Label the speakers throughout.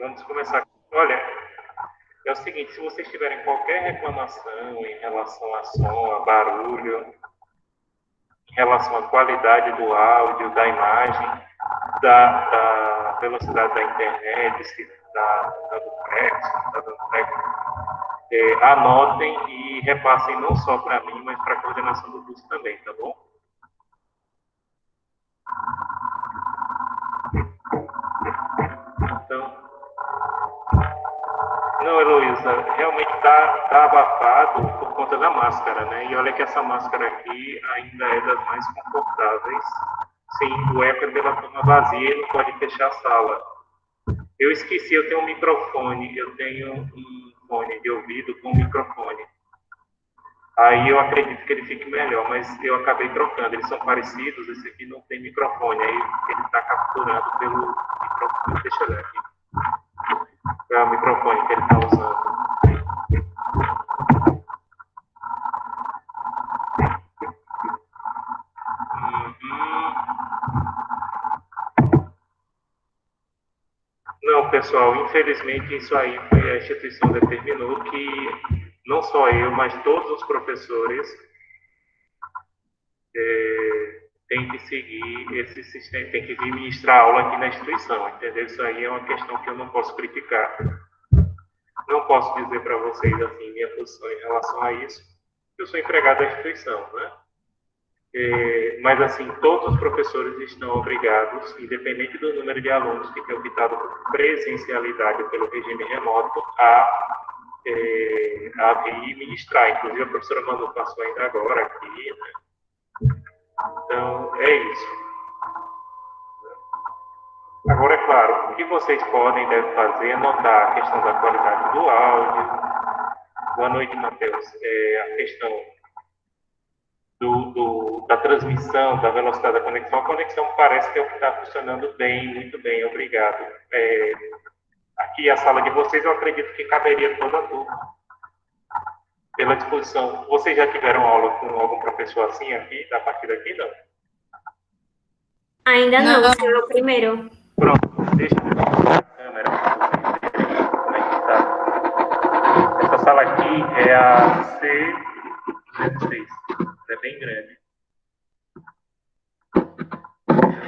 Speaker 1: Vamos começar. Olha, é o seguinte, se vocês tiverem qualquer reclamação em relação a som, a barulho, em relação à qualidade do áudio, da imagem, da velocidade da internet, se está dando crack, se não está dando crack, anotem e repassem não só para mim, mas para a coordenação do curso também, tá bom? Então, não, Heloísa, realmente está abafado por conta da máscara, né? E olha que essa máscara aqui ainda é das mais confortáveis. Sim, o eco é pela turma vazia e não pode fechar a sala. Eu esqueci, eu tenho um microfone, eu tenho um fone de ouvido com microfone. Aí eu acredito que ele fique melhor, mas eu acabei trocando. Eles são parecidos, esse aqui não tem microfone, aí ele está capturando pelo microfone. Deixa eu ver aqui. É o microfone que ele está usando. Não, pessoal, infelizmente isso aí foi a instituição determinou que não só eu, mas todos os professores têm que seguir esse sistema, têm que vir ministrar aula aqui na instituição, entendeu? Isso aí é uma questão que eu não posso criticar. Não posso dizer para vocês, assim, minha posição em relação a isso. Eu sou empregado da instituição, né? Mas, assim, todos os professores estão obrigados, independente do número de alunos que tenham optado por presencialidade pelo regime remoto, a vir ministrar. Inclusive, a professora Manu passou ainda agora aqui, né? Então, é isso. Agora, é claro, o que vocês podem e devem fazer é notar a questão da qualidade do áudio. Boa noite, Matheus. A questão da transmissão, da velocidade da conexão. A conexão parece que é o que está funcionando bem, muito bem, obrigado. Aqui a sala de vocês, eu acredito que caberia toda a turma. Pela disposição. Vocês já tiveram aula com algum professor assim aqui, a partir daqui, não?
Speaker 2: Ainda não, esse é o primeiro.
Speaker 1: Pronto, deixa eu ver a câmera para vocês verem como é que está. Essa sala aqui é a C206. É bem grande.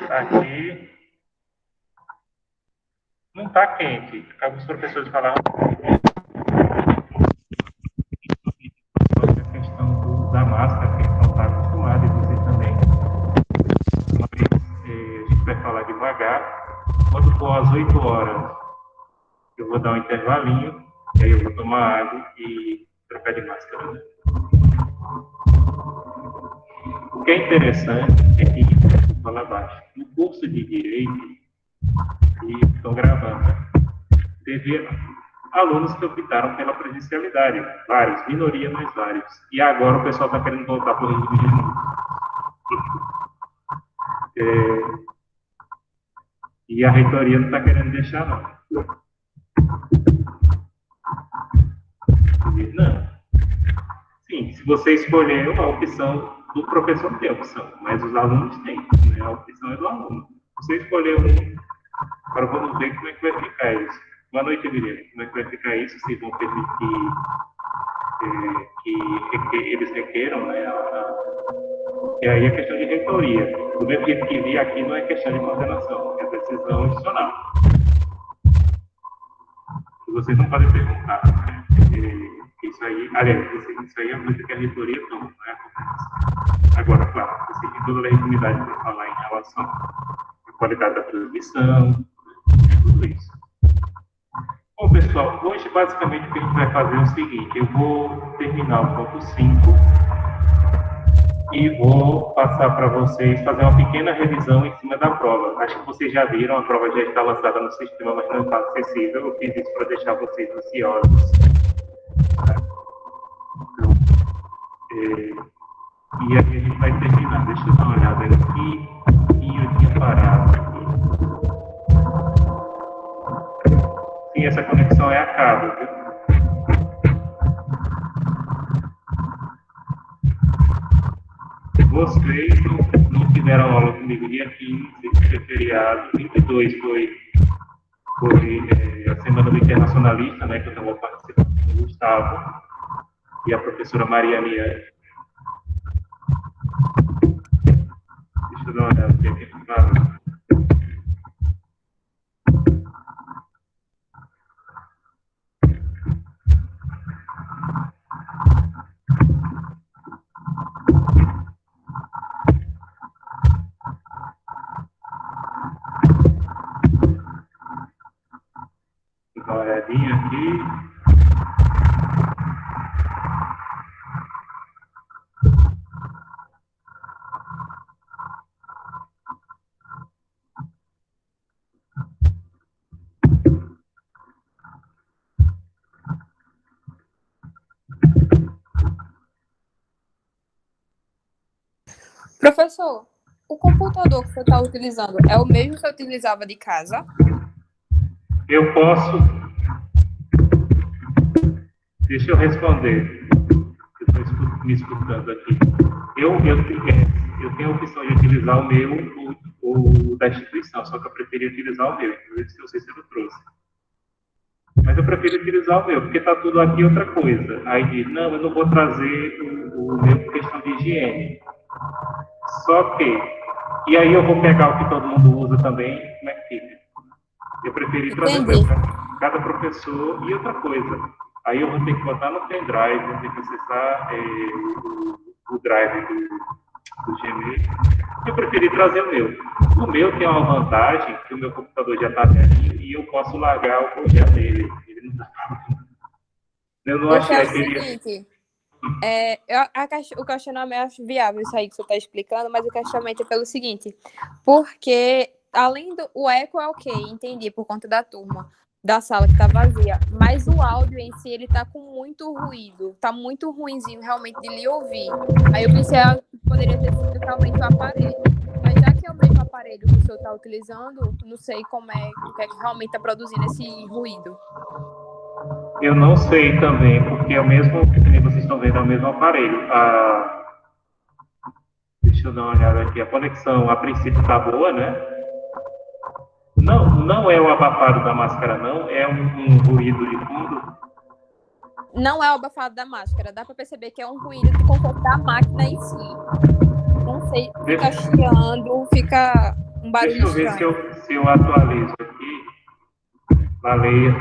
Speaker 1: Aqui não está quente. Alguns professores falaram a questão da máscara, que eles não estão acostumados, e vocês também. Mas a gente vai falar devagar. Quando for às 8 horas, eu vou dar um intervalinho, e aí eu vou tomar água e trocar de máscara, né? O que é interessante é que, vou falar baixo, no curso de Direito, e estou gravando, né? Teve alunos que optaram pela presencialidade, vários, minoria, mas vários. E agora o pessoal está querendo voltar para o regime de novo. E a reitoria não está querendo deixar, não. Não. Sim, se você escolher a opção do professor, tem a opção, mas os alunos têm, né? A opção é do aluno. Se você escolher um, agora vamos ver como é que vai ficar isso. Boa noite, Miriam. Como é que vai ficar isso? Se vão permitir que eles requeram, né? E aí é questão de reitoria. Do mesmo jeito que vi aqui, não é questão de coordenação, é decisão institucional. E vocês não podem perguntar, né? Isso aí, aliás, isso aí é uma coisa que a reitoria toma, não é a coordenação. Agora, claro, você tem toda a legitimidade para falar em relação à qualidade da transmissão, tudo isso. Bom, pessoal, hoje basicamente o que a gente vai fazer é o seguinte: eu vou terminar o ponto 5 e vou passar para vocês fazer uma pequena revisão em cima da prova. Acho que vocês já viram, a prova já está lançada no sistema, mas não está acessível. Eu fiz isso para deixar vocês ansiosos. Então, e aí a gente vai terminar. Deixa eu dar uma olhada aqui. Eu tinha parado aqui. Sim, essa conexão é a cabo, viu? Vocês não tiveram aula comigo dia 15, foi feriado, 22 foi a Semana do Internacionalista, né, que eu estava participando com o Gustavo e a professora Maria Miane. Deixa eu dar uma olhada aqui, claro. Vou dar uma olhadinha aqui.
Speaker 3: Professor, o computador que você está utilizando é o mesmo que você utilizava de casa?
Speaker 1: Eu posso... Deixa eu responder. Eu estou me escutando aqui. Eu tenho a opção de utilizar o meu, o da instituição, só que eu preferi utilizar o meu, inclusive se o Cícero trouxe. Mas eu prefiro utilizar o meu, porque está tudo aqui outra coisa. Aí diz, não, eu não vou trazer o meu por questão de higiene. Só que, e aí eu vou pegar o que todo mundo usa também, como é que fica? Eu preferi trazer para cada professor e outra coisa. Aí eu vou ter que botar no pendrive, vou ter que acessar o drive do Gmail. Eu preferi trazer o meu. O meu tem uma vantagem, que o meu computador já está velhinho e eu posso largar o projeto dele. Ele não está. Eu não achei aquele...
Speaker 3: Seguinte, o questionamento é viável isso aí que você está explicando, mas o questionamento é pelo seguinte, porque além do o eco é ok, entendi, por conta da turma, da sala que está vazia, mas o áudio em si, ele está com muito ruído, está muito ruinzinho realmente de lhe ouvir. Aí eu pensei que poderia ter sido realmente o aparelho, mas já que é o mesmo aparelho que o senhor está utilizando, não sei como o que é que realmente está produzindo esse ruído.
Speaker 1: Eu não sei também, porque é o mesmo que vocês estão vendo, é o mesmo aparelho. Deixa eu dar uma olhada aqui. A conexão, a princípio, está boa, né? Não é o abafado da máscara, não. É um ruído de fundo.
Speaker 3: Não é o abafado da máscara. Dá para perceber que é um ruído de conforto da máquina em si. Não sei, fica chiando, fica um barulho
Speaker 1: estranho. Deixa eu ver se eu atualizo aqui. Baleia.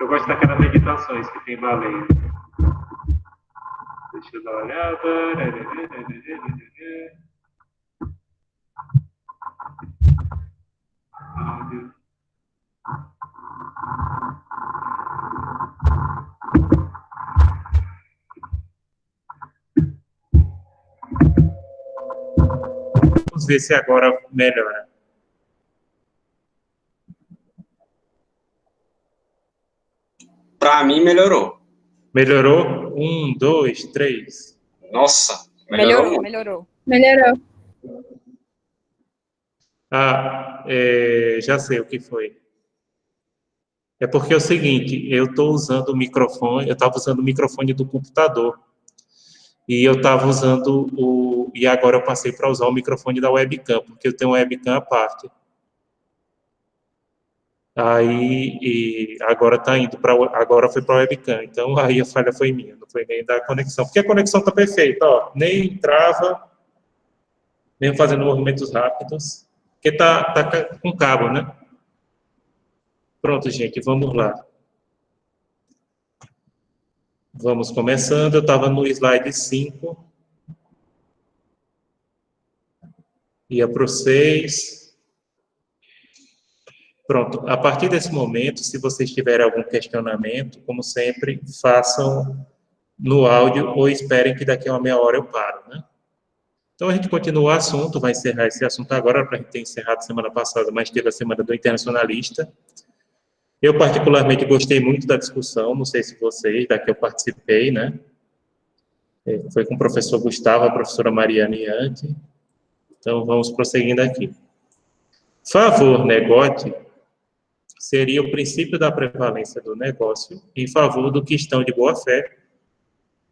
Speaker 1: Eu gosto daquelas meditações que tem baleia. Deixa eu dar uma olhada. Áudio. Vamos ver se agora melhora.
Speaker 4: Para mim, melhorou.
Speaker 1: Melhorou? 1, 2, 3.
Speaker 4: Nossa,
Speaker 3: melhorou.
Speaker 1: Já sei o que foi. É porque é o seguinte, eu estou usando o microfone, eu estava usando o microfone do computador. E eu estava usando e agora eu passei para usar o microfone da webcam, porque eu tenho uma webcam à parte. Aí, agora está indo agora foi para a webcam, então aí a falha foi minha, não foi nem da conexão, porque a conexão está perfeita, ó, nem trava, nem fazendo movimentos rápidos, porque tá com cabo, né? Pronto, gente, vamos lá. Vamos começando, eu estava no slide 5, ia para o 6. Pronto, a partir desse momento, se vocês tiverem algum questionamento, como sempre, façam no áudio ou esperem que daqui a uma meia hora eu paro, né? Então, a gente continua o assunto, vai encerrar esse assunto agora, para a gente ter encerrado semana passada, mas teve a Semana do Internacionalista. Eu, particularmente, gostei muito da discussão, não sei se vocês, da que eu participei, né? Foi com o professor Gustavo, a professora Mariana Iante. Então, vamos prosseguindo aqui. Favor, negócio, seria o princípio da prevalência do negócio em favor do cristão de boa-fé,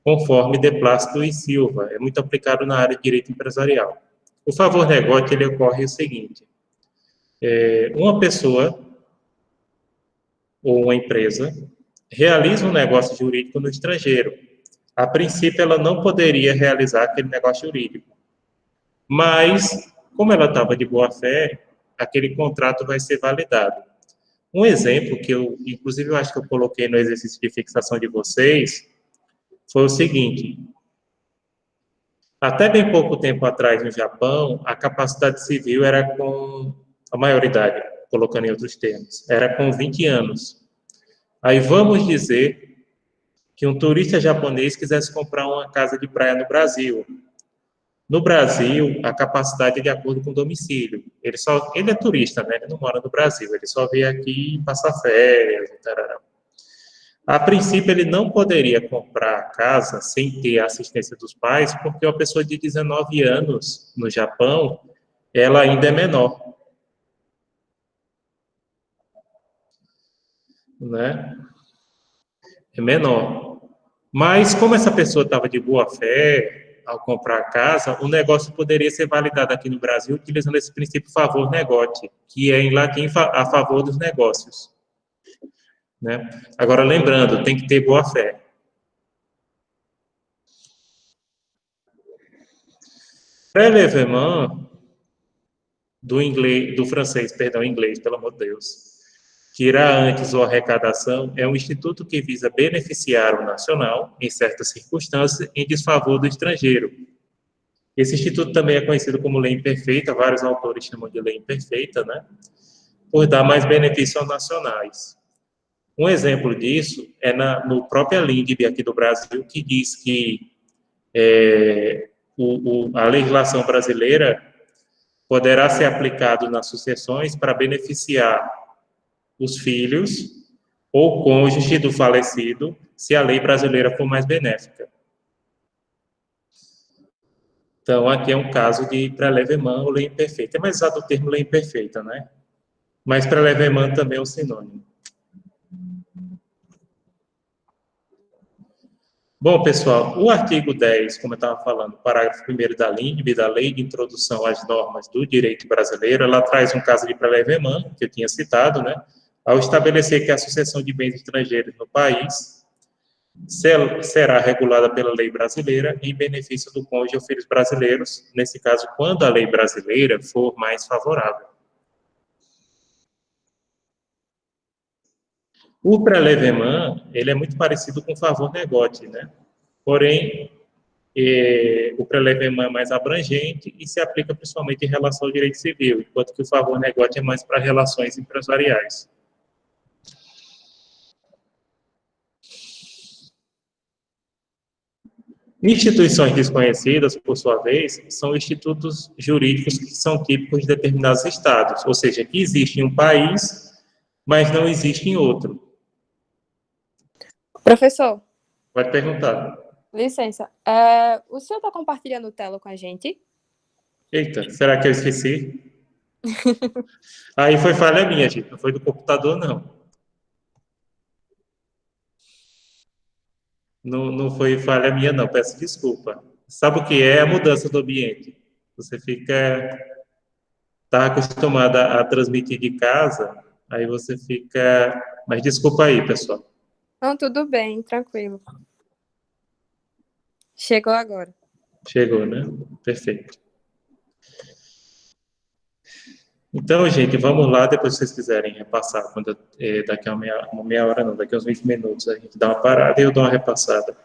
Speaker 1: conforme De Plácido e Silva, é muito aplicado na área de direito empresarial. O favor negócio, ele ocorre o seguinte, uma pessoa ou uma empresa realiza um negócio jurídico no estrangeiro. A princípio, ela não poderia realizar aquele negócio jurídico. Mas, como ela estava de boa fé, aquele contrato vai ser validado. Um exemplo que inclusive, eu acho que eu coloquei no exercício de fixação de vocês, foi o seguinte: até bem pouco tempo atrás, no Japão, a capacidade civil era com a maioridade, colocando em outros termos, era com 20 anos. Aí vamos dizer que um turista japonês quisesse comprar uma casa de praia no Brasil. No Brasil, a capacidade é de acordo com o domicílio. Ele é turista, né? Ele não mora no Brasil, ele só veio aqui passar férias, tarará. A princípio, ele não poderia comprar a casa sem ter a assistência dos pais, porque uma pessoa de 19 anos no Japão, ela ainda é menor. Né? É menor. Mas, como essa pessoa estava de boa fé ao comprar a casa, o negócio poderia ser validado aqui no Brasil utilizando esse princípio favor negotiate, que é em latim a favor dos negócios. Né? Agora, lembrando, tem que ter boa fé. Prélèvement do francês, perdão, inglês, pelo amor de Deus. Tirar antes ou arrecadação é um instituto que visa beneficiar o nacional, em certas circunstâncias, em desfavor do estrangeiro. Esse instituto também é conhecido como lei imperfeita, vários autores chamam de lei imperfeita, né? Por dar mais benefício aos nacionais. Um exemplo disso é no próprio LINDB aqui do Brasil, que diz que a legislação brasileira poderá ser aplicada nas sucessões para beneficiar os filhos ou cônjuge do falecido, se a lei brasileira for mais benéfica. Então, aqui é um caso de prélèvement ou lei imperfeita. É mais usado o termo lei imperfeita, né? Mas prélèvement também é um sinônimo. Bom, pessoal, o artigo 10, como eu estava falando, parágrafo 1º da LINDB, da Lei de Introdução às Normas do Direito Brasileiro, ela traz um caso de prélèvement, que eu tinha citado, né? Ao estabelecer que a sucessão de bens estrangeiros no país será regulada pela lei brasileira em benefício do cônjuge ou filhos brasileiros, nesse caso, quando a lei brasileira for mais favorável. O prélèvement, ele é muito parecido com o favor negotiate, né? Porém, o prélèvement é mais abrangente e se aplica principalmente em relação ao direito civil, enquanto que o favor negotiate é mais para relações empresariais. Instituições desconhecidas, por sua vez, são institutos jurídicos que são típicos de determinados estados, ou seja, que existe em um país, mas não existe em outro.
Speaker 3: Professor,
Speaker 1: Pode perguntar.
Speaker 3: licença. O senhor está compartilhando tela com a gente?
Speaker 1: Eita, será que eu esqueci? Aí foi falha minha, gente, não foi do computador, não. Não foi falha minha, não, peço desculpa. Sabe o que é a mudança do ambiente? Você está acostumada a transmitir de casa, aí você fica... Mas desculpa aí, pessoal.
Speaker 3: Não, tudo bem, tranquilo. Chegou agora.
Speaker 1: Chegou, né? Perfeito. Então, gente, vamos lá, depois se vocês quiserem repassar, daqui a uma meia hora não, daqui a uns 20 minutos, a gente dá uma parada e eu dou uma repassada.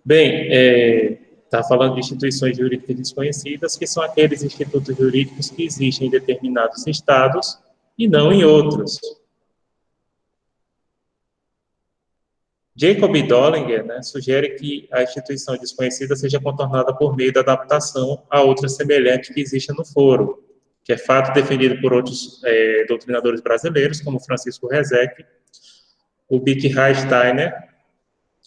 Speaker 1: Bem, está falando de instituições jurídicas desconhecidas, que são aqueles institutos jurídicos que existem em determinados estados e não em outros. Jacob Dollinger, né, sugere que a instituição desconhecida seja contornada por meio da adaptação a outra semelhante que exista no foro, que é fato defendido por outros doutrinadores brasileiros, como Francisco Rezec, o Bickhai Steiner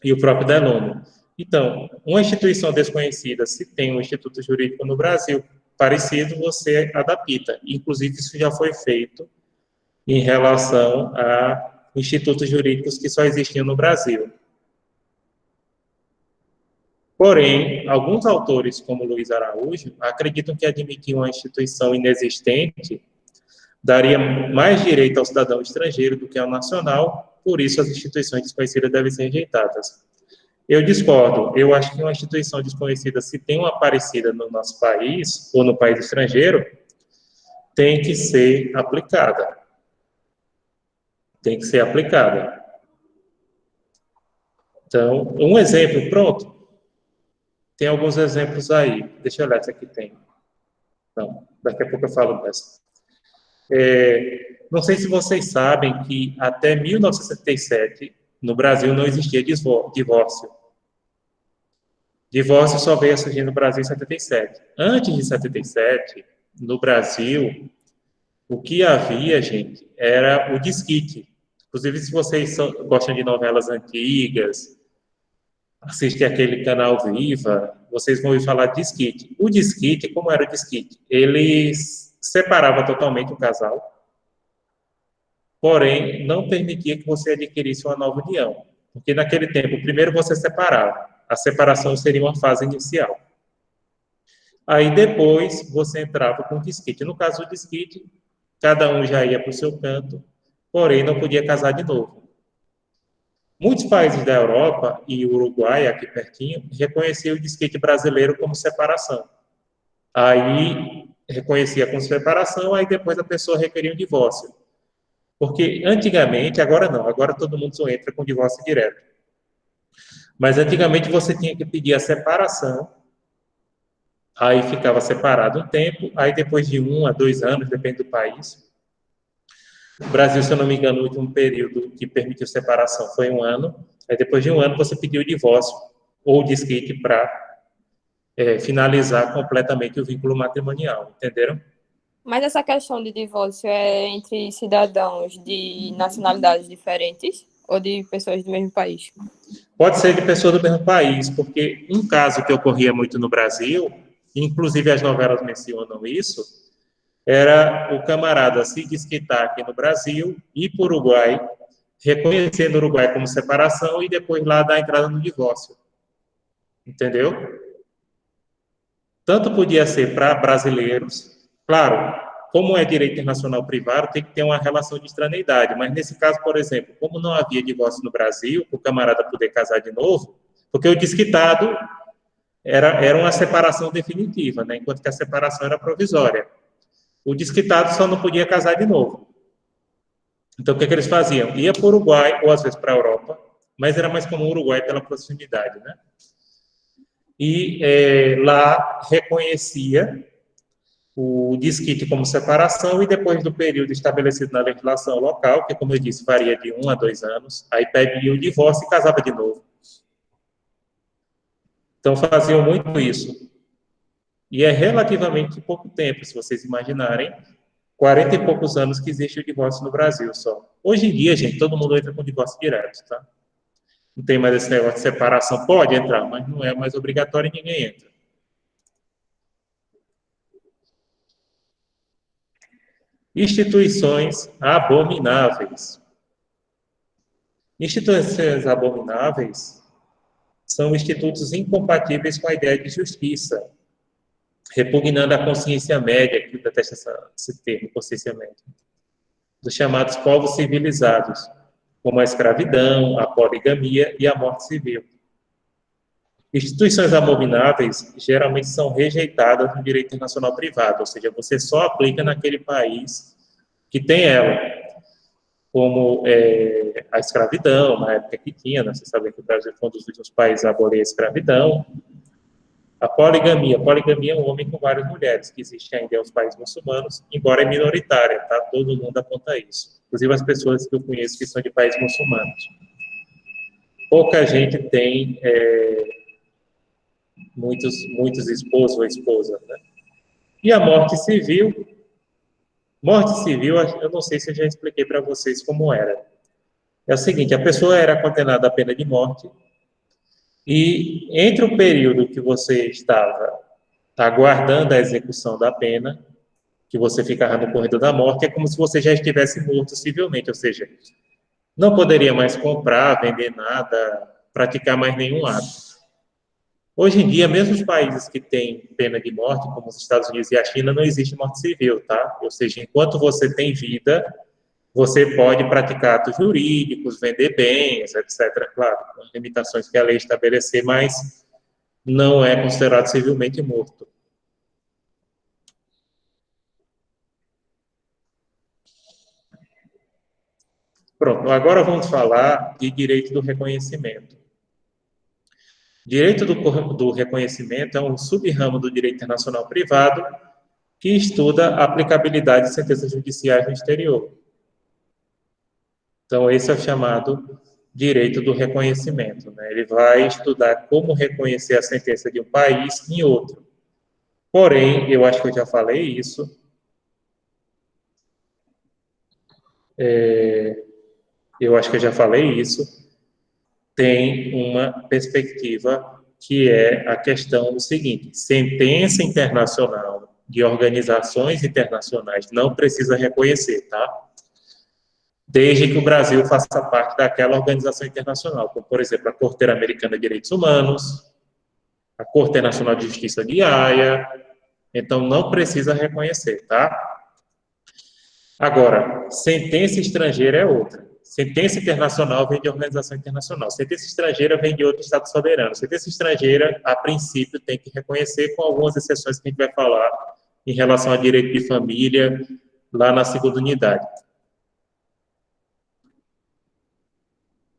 Speaker 1: e o próprio Delano. Então, uma instituição desconhecida, se tem um instituto jurídico no Brasil parecido, você adapta. Inclusive, isso já foi feito em relação a institutos jurídicos que só existiam no Brasil. Porém, alguns autores, como Luiz Araújo, acreditam que admitir uma instituição inexistente daria mais direito ao cidadão estrangeiro do que ao nacional, por isso as instituições desconhecidas devem ser rejeitadas. Eu discordo. Eu acho que uma instituição desconhecida, se tem uma parecida no nosso país, ou no país estrangeiro, tem que ser aplicada. Tem que ser aplicada. Então, um exemplo, pronto. Tem alguns exemplos aí. Deixa eu olhar se aqui tem. Não, daqui a pouco eu falo dessa. Não sei se vocês sabem que até 1977, no Brasil, não existia divórcio. Divórcio só veio a surgir no Brasil em 77. Antes de 77, no Brasil, o que havia, gente, era o desquite. Inclusive, se vocês gostam de novelas antigas, assistem aquele canal Viva, vocês vão ouvir falar de desquite. O desquite, como era o desquite? Ele separava totalmente o casal, porém, não permitia que você adquirisse uma nova união. Porque naquele tempo, primeiro você separava. A separação seria uma fase inicial. Aí depois você entrava com o desquite. No caso do desquite, cada um já ia para o seu canto, porém não podia casar de novo. Muitos países da Europa e o Uruguai, aqui pertinho, reconheciam o desquite brasileiro como separação. Aí reconhecia como separação, aí depois a pessoa requeria um divórcio. Porque antigamente, agora não, agora todo mundo só entra com divórcio direto. Mas antigamente você tinha que pedir a separação, aí ficava separado um tempo, aí depois de 1 a 2 anos, depende do país. O Brasil, se eu não me engano, o último período que permitiu separação foi 1 ano, aí depois de 1 ano você pediu o divórcio ou o desquite para finalizar completamente o vínculo matrimonial, entenderam?
Speaker 3: Mas essa questão de divórcio é entre cidadãos de nacionalidades diferentes ou de pessoas do mesmo país?
Speaker 1: Pode ser de pessoa do mesmo país, porque um caso que ocorria muito no Brasil, inclusive as novelas mencionam isso, era o camarada se desquitar aqui no Brasil, ir para o Uruguai, reconhecendo o Uruguai como separação e depois lá dar entrada no divórcio. Entendeu? Tanto podia ser para brasileiros, claro, como é direito internacional privado, tem que ter uma relação de extraneidade, mas nesse caso, por exemplo, como não havia divórcio no Brasil, para o camarada poder casar de novo, porque o desquitado era uma separação definitiva, né, enquanto que a separação era provisória. O desquitado só não podia casar de novo. Então, o que eles faziam? Ia para o Uruguai, ou às vezes para a Europa, mas era mais comum o Uruguai pela proximidade, né? E lá reconhecia o desquite como separação e depois do período estabelecido na legislação local, que, como eu disse, varia de 1 a 2 anos, aí pedia o divórcio e casava de novo. Então, faziam muito isso. E é relativamente pouco tempo, se vocês imaginarem, 40 e poucos anos que existe o divórcio no Brasil só. Hoje em dia, gente, todo mundo entra com divórcio direto, tá? Não tem mais esse negócio de separação. Pode entrar, mas não é mais obrigatório e ninguém entra. Instituições abomináveis. Instituições abomináveis são institutos incompatíveis com a ideia de justiça, repugnando a consciência média, que detesta esse termo, consciência média, dos chamados povos civilizados, como a escravidão, a poligamia e a morte civil. Instituições abomináveis geralmente são rejeitadas no direito internacional privado, ou seja, você só aplica naquele país que tem ela, como a escravidão, na época que tinha, né? Você sabe que o Brasil foi um dos últimos países a abolir a escravidão. A poligamia é um homem com várias mulheres, que existe ainda nos países muçulmanos, embora é minoritária, tá? Todo mundo aponta isso. Inclusive as pessoas que eu conheço que são de países muçulmanos. Pouca gente tem muitos esposos ou esposas, né? E a morte civil, eu não sei se eu já expliquei para vocês como era. É o seguinte, a pessoa era condenada à pena de morte e entre o período que você estava aguardando a execução da pena, que você ficava no corredor da morte, é como se você já estivesse morto civilmente, ou seja, não poderia mais comprar, vender nada, praticar mais nenhum ato.
Speaker 5: Hoje em dia, mesmo os países que têm pena de morte, como os Estados Unidos e a China, não existe morte civil, tá? Ou seja, enquanto você tem vida, você pode praticar atos jurídicos, vender bens, etc. Claro, com as limitações que a lei estabelecer, mas não é considerado civilmente morto. Pronto, agora vamos falar de direito do reconhecimento. Direito do reconhecimento é um sub-ramo do direito internacional privado que estuda a aplicabilidade de sentenças judiciais no exterior. Então, esse é o chamado direito do reconhecimento, né? Ele vai estudar como reconhecer a sentença de um país em outro. Porém, eu acho que eu já falei isso, tem uma perspectiva que é a questão do seguinte: sentença internacional de organizações internacionais não precisa reconhecer, tá? Desde que o Brasil faça parte daquela organização internacional, como, por exemplo, a Corte Interamericana de Direitos Humanos, a Corte Nacional de Justiça de Haia, então não precisa reconhecer, tá? Agora, sentença estrangeira é outra. Sentença internacional vem de organização internacional. Sentença estrangeira vem de outro Estado soberano. Sentença estrangeira, a princípio, tem que reconhecer, com algumas exceções que a gente vai falar em relação a direito de família, lá na segunda unidade.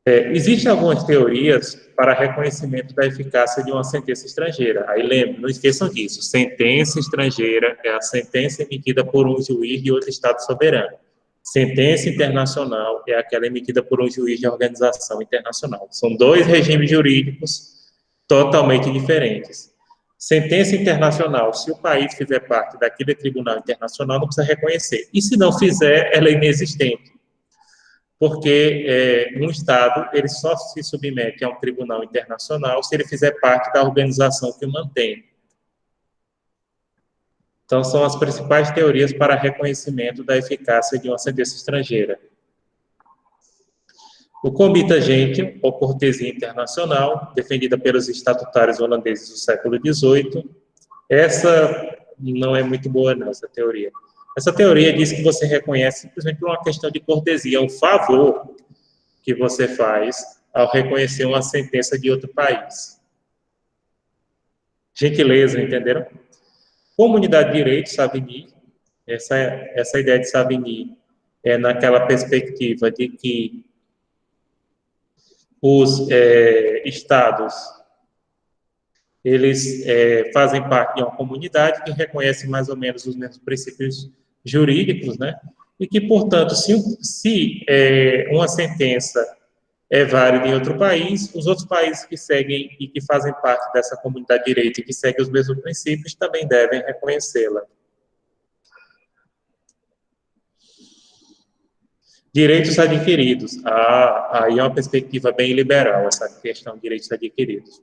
Speaker 5: Existem algumas teorias para reconhecimento da eficácia de uma sentença estrangeira. Aí lembre, não esqueçam disso. Sentença estrangeira é a sentença emitida por um juiz de outro Estado soberano. Sentença internacional é aquela emitida por um juiz de organização internacional. São dois regimes jurídicos totalmente diferentes. Sentença internacional, se o país fizer parte daquele tribunal internacional, não precisa reconhecer. E se não fizer, ela é inexistente. Porque um Estado, ele só se submete a um tribunal internacional se ele fizer parte da organização que o mantém. Então, são as principais teorias para reconhecimento da eficácia de uma sentença estrangeira. O comitia gentium, ou cortesia internacional, defendida pelos estatutários holandeses do século XVIII. Essa não é muito boa, não, essa teoria. Essa teoria diz que você reconhece simplesmente por uma questão de cortesia, um favor que você faz ao reconhecer uma sentença de outro país. Gentileza, entenderam? Comunidade de direito, Savigny, essa ideia de Savigny é naquela perspectiva de que os estados, eles fazem parte de uma comunidade que reconhece mais ou menos os mesmos princípios jurídicos, né? E que, portanto, se uma sentença é válida em outro país, os outros países que seguem e que fazem parte dessa comunidade de direito e que seguem os mesmos princípios também devem reconhecê-la. Direitos adquiridos. Aí é uma perspectiva bem liberal, essa questão de direitos adquiridos.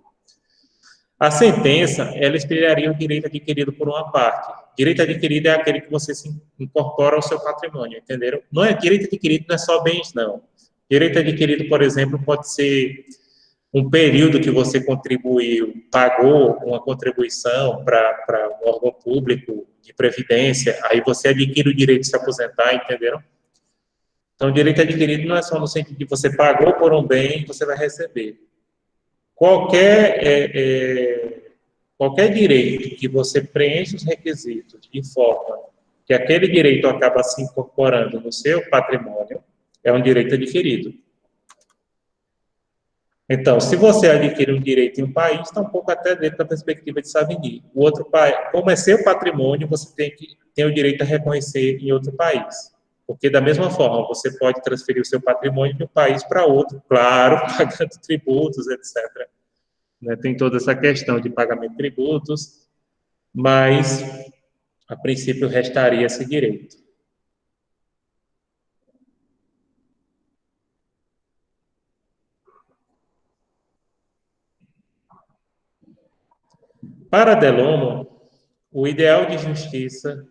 Speaker 5: A sentença, ela explicaria o direito adquirido por uma parte. Direito adquirido é aquele que você se incorpora ao seu patrimônio, entenderam? Não é direito adquirido, não é só bens, não. Direito adquirido, por exemplo, pode ser um período que você contribuiu, pagou uma contribuição para um órgão público de previdência, aí você adquire o direito de se aposentar, entenderam? Então, direito adquirido não é só no sentido de você pagou por um bem e você vai receber. Qualquer direito que você preenche os requisitos de forma que aquele direito acaba se incorporando no seu patrimônio, é um direito adquirido. Então, se você adquire um direito em um país, está um pouco até dentro da perspectiva de Savigny. O outro país, como é seu patrimônio, você tem o direito a reconhecer em outro país. Porque, da mesma forma, você pode transferir o seu patrimônio de um país para outro, claro, pagando tributos, etc. Né? Tem toda essa questão de pagamento de tributos, mas, a princípio, restaria esse direito. Para Delommo, o ideal de justiça,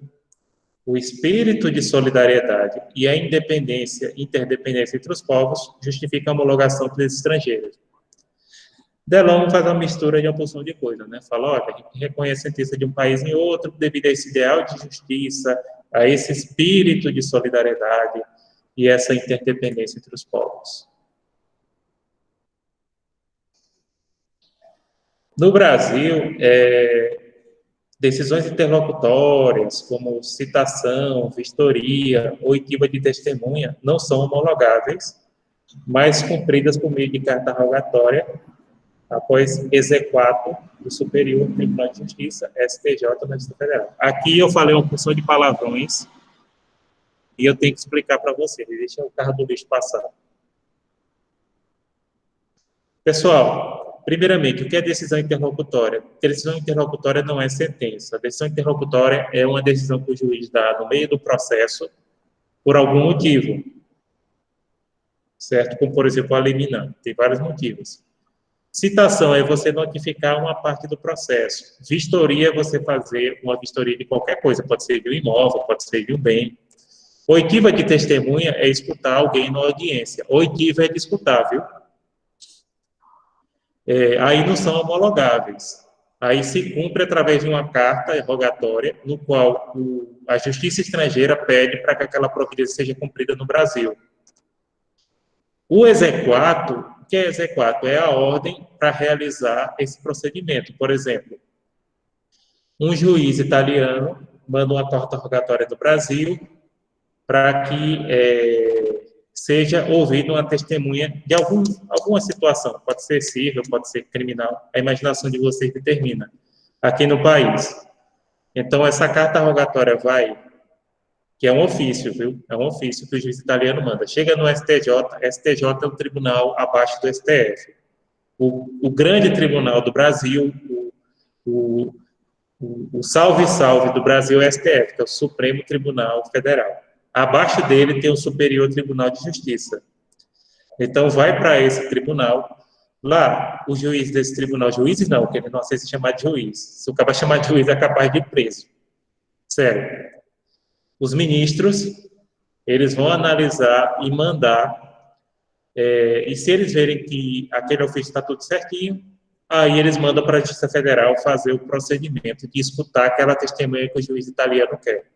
Speaker 5: o espírito de solidariedade e a interdependência entre os povos justificam a homologação dos estrangeiros. Delon faz uma mistura de uma porção de coisas, né? Fala, olha, a gente reconhece a sentença de um país em outro devido a esse ideal de justiça, a esse espírito de solidariedade e essa interdependência entre os povos. No Brasil, decisões interlocutórias, como citação, vistoria, oitiva de testemunha, não são homologáveis, mas cumpridas por meio de carta rogatória, após exequatur do Superior Tribunal de Justiça, STJ, na Justiça Federal. Aqui eu falei uma porção de palavrões e eu tenho que explicar para vocês. Deixa o carro do lixo passar. Pessoal, primeiramente, o que é decisão interlocutória? Decisão interlocutória não é sentença. A decisão interlocutória é uma decisão que o juiz dá no meio do processo por algum motivo, certo? Como, por exemplo, a liminar. Tem vários motivos. Citação é você notificar uma parte do processo. Vistoria é você fazer uma vistoria de qualquer coisa, pode ser de um imóvel, pode ser de um bem. Oitiva de testemunha é escutar alguém na audiência. Oitiva é de escutar, viu? Aí não são homologáveis. Aí se cumpre através de uma carta rogatória, no qual a Justiça Estrangeira pede para que aquela providência seja cumprida no Brasil. O exequatur, o que é exequatur? É a ordem para realizar esse procedimento. Por exemplo, um juiz italiano manda uma carta rogatória do Brasil para que seja ouvida uma testemunha de alguma situação. Pode ser civil, pode ser criminal. A imaginação de vocês determina. Aqui no país. Então, essa carta rogatória vai, que é um ofício, viu? É um ofício que o juiz italiano manda. Chega no STJ, STJ é o tribunal abaixo do STF. O grande tribunal do Brasil, o salve-salve do Brasil é o STF, que é o Supremo Tribunal Federal. Abaixo dele tem o Superior Tribunal de Justiça. Então, vai para esse tribunal. Lá, o juiz desse tribunal, juízes não, porque ele não aceita se chamar de juiz. Se o cara chamar de juiz, é capaz de ir preso. Sério. Os ministros, eles vão analisar e mandar, e se eles verem que aquele ofício está tudo certinho, aí eles mandam para a Justiça Federal fazer o procedimento de escutar aquela testemunha que o juiz italiano quer.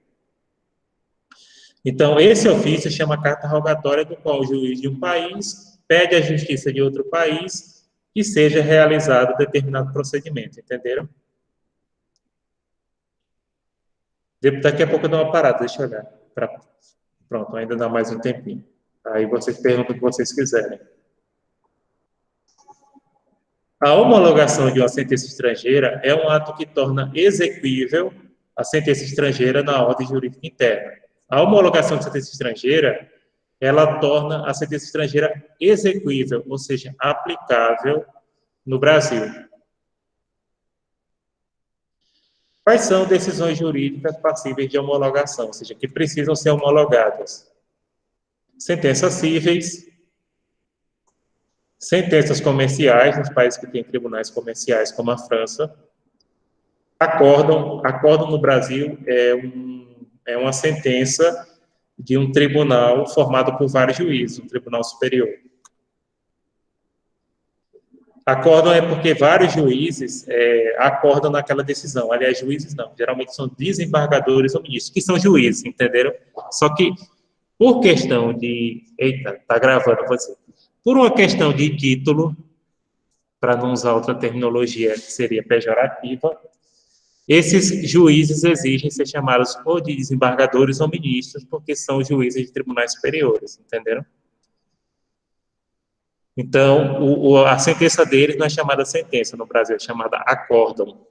Speaker 5: Então, esse ofício chama carta rogatória, do qual o juiz de um país pede à justiça de outro país que seja realizado determinado procedimento, entenderam? Daqui a pouco eu dou uma parada, deixa eu olhar. Pronto, ainda dá mais um tempinho. Aí vocês perguntam o que vocês quiserem. A homologação de uma sentença estrangeira é um ato que torna exequível a sentença estrangeira na ordem jurídica interna. A homologação de sentença estrangeira, ela torna a sentença estrangeira exequível, ou seja, aplicável no Brasil. Quais são decisões jurídicas passíveis de homologação, ou seja, que precisam ser homologadas? Sentenças cíveis, sentenças comerciais, nos países que têm tribunais comerciais, como a França. Acórdão no Brasil é uma sentença de um tribunal formado por vários juízes, um tribunal superior. Acórdão é porque vários juízes acordam naquela decisão. Aliás, juízes não, geralmente são desembargadores ou ministros, que são juízes, entenderam? Só que, por questão de... Eita, tá gravando você. Por uma questão de título, para não usar outra terminologia que seria pejorativa, esses juízes exigem ser chamados ou de desembargadores ou ministros, porque são juízes de tribunais superiores, entenderam? Então, a sentença deles não é chamada sentença no Brasil, é chamada acórdão,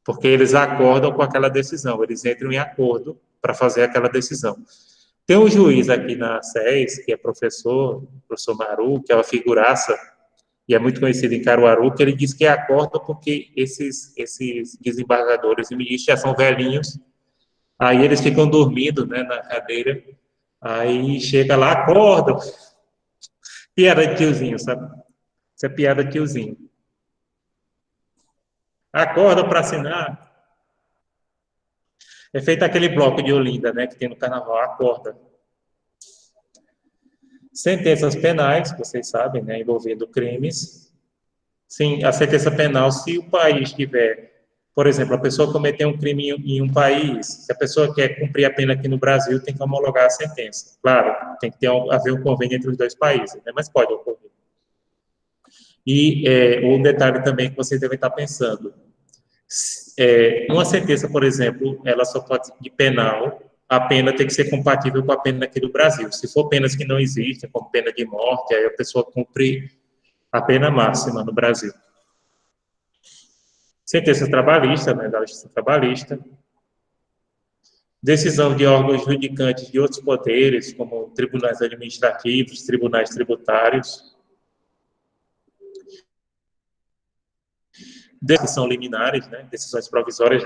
Speaker 5: porque eles acordam com aquela decisão, eles entram em acordo para fazer aquela decisão. Tem um juiz aqui na SES, que é professor Maru, que é uma figuraça, e é muito conhecido em Caruaru, que ele diz que acorda porque esses desembargadores e ministros já são velhinhos, aí eles ficam dormindo, né, na cadeira, aí chega lá, acordam. Piada de tiozinho, sabe? Isso é piada de tiozinho. Acorda para assinar. É feito aquele bloco de Olinda, né, que tem no carnaval, acorda. Sentenças penais, vocês sabem, né, envolvendo crimes. Sim, a sentença penal, se o país tiver, por exemplo, a pessoa cometeu um crime em um país, se a pessoa quer cumprir a pena aqui no Brasil, tem que homologar a sentença. Claro, tem que haver um convênio entre os dois países, né? Mas pode ocorrer. E um detalhe também que vocês devem estar pensando, uma sentença, por exemplo, ela só pode de penal, a pena tem que ser compatível com a pena aqui do Brasil. Se for penas que não existem, como pena de morte, aí a pessoa cumpre a pena máxima no Brasil. Sentença trabalhista, né, da justiça trabalhista. Decisão de órgãos judicantes de outros poderes, como tribunais administrativos, tribunais tributários. Decisão liminares, né, decisões provisórias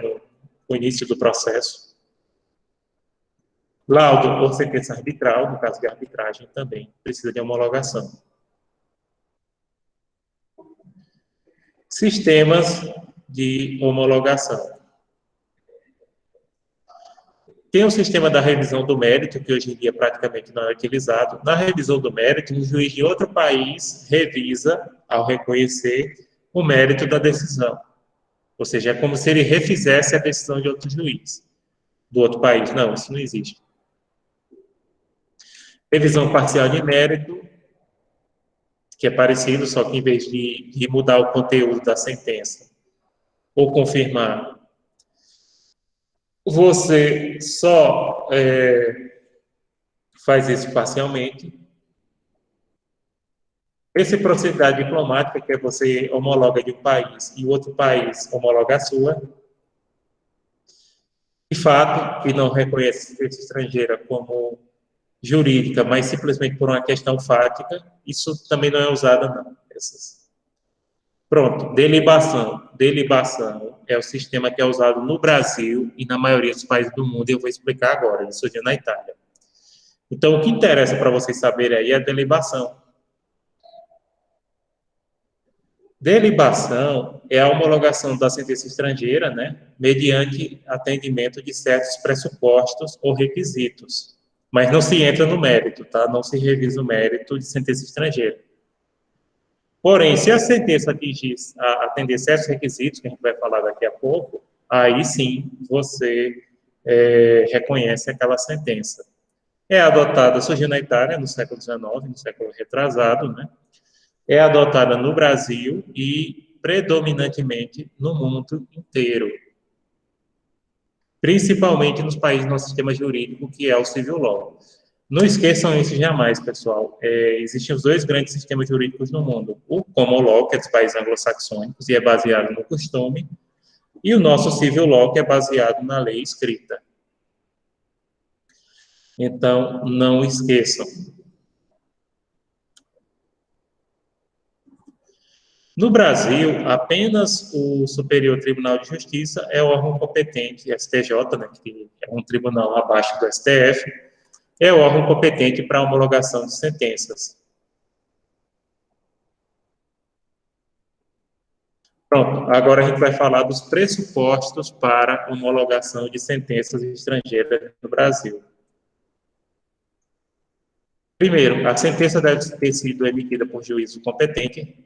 Speaker 5: no início do processo. Laudo ou sentença arbitral, no caso de arbitragem, também precisa de homologação. Sistemas de homologação. Tem o sistema da revisão do mérito, que hoje em dia praticamente não é utilizado. Na revisão do mérito, um juiz de outro país revisa, ao reconhecer, o mérito da decisão. Ou seja, é como se ele refizesse a decisão de outro juiz, do outro país. Não, isso não existe. Revisão parcial de mérito, que é parecido, só que em vez de mudar o conteúdo da sentença ou confirmar, você só faz isso parcialmente. Reciprocidade diplomática, que é você homologa de um país e o outro país homologa a sua. De fato, que não reconhece a sentença estrangeira como jurídica, mas simplesmente por uma questão fática, isso também não é usado, não. Pronto, delibação. Delibação é o sistema que é usado no Brasil e na maioria dos países do mundo, e eu vou explicar agora, ele surgiu na Itália. Então, o que interessa para vocês saberem aí é a delibação. Delibação é a homologação da sentença estrangeira, né, mediante atendimento de certos pressupostos ou requisitos. Mas não se entra no mérito, tá? Não se revisa o mérito de sentença estrangeira. Porém, se a sentença atender certos requisitos, que a gente vai falar daqui a pouco, aí sim você reconhece aquela sentença. É adotada, surgiu na Itália no século XIX, no século retrasado, né? É adotada no Brasil e predominantemente no mundo inteiro. Principalmente nos países do nosso sistema jurídico, que é o civil law. Não esqueçam isso jamais, pessoal. Existem os dois grandes sistemas jurídicos no mundo. O common law, que é dos países anglo-saxônicos e é baseado no costume, e o nosso civil law, que é baseado na lei escrita. Então, não esqueçam. No Brasil, apenas o Superior Tribunal de Justiça é o órgão competente, STJ, né, que é um tribunal abaixo do STF, é o órgão competente para a homologação de sentenças. Pronto, agora a gente vai falar dos pressupostos para homologação de sentenças estrangeiras no Brasil. Primeiro, a sentença deve ter sido emitida por juízo competente.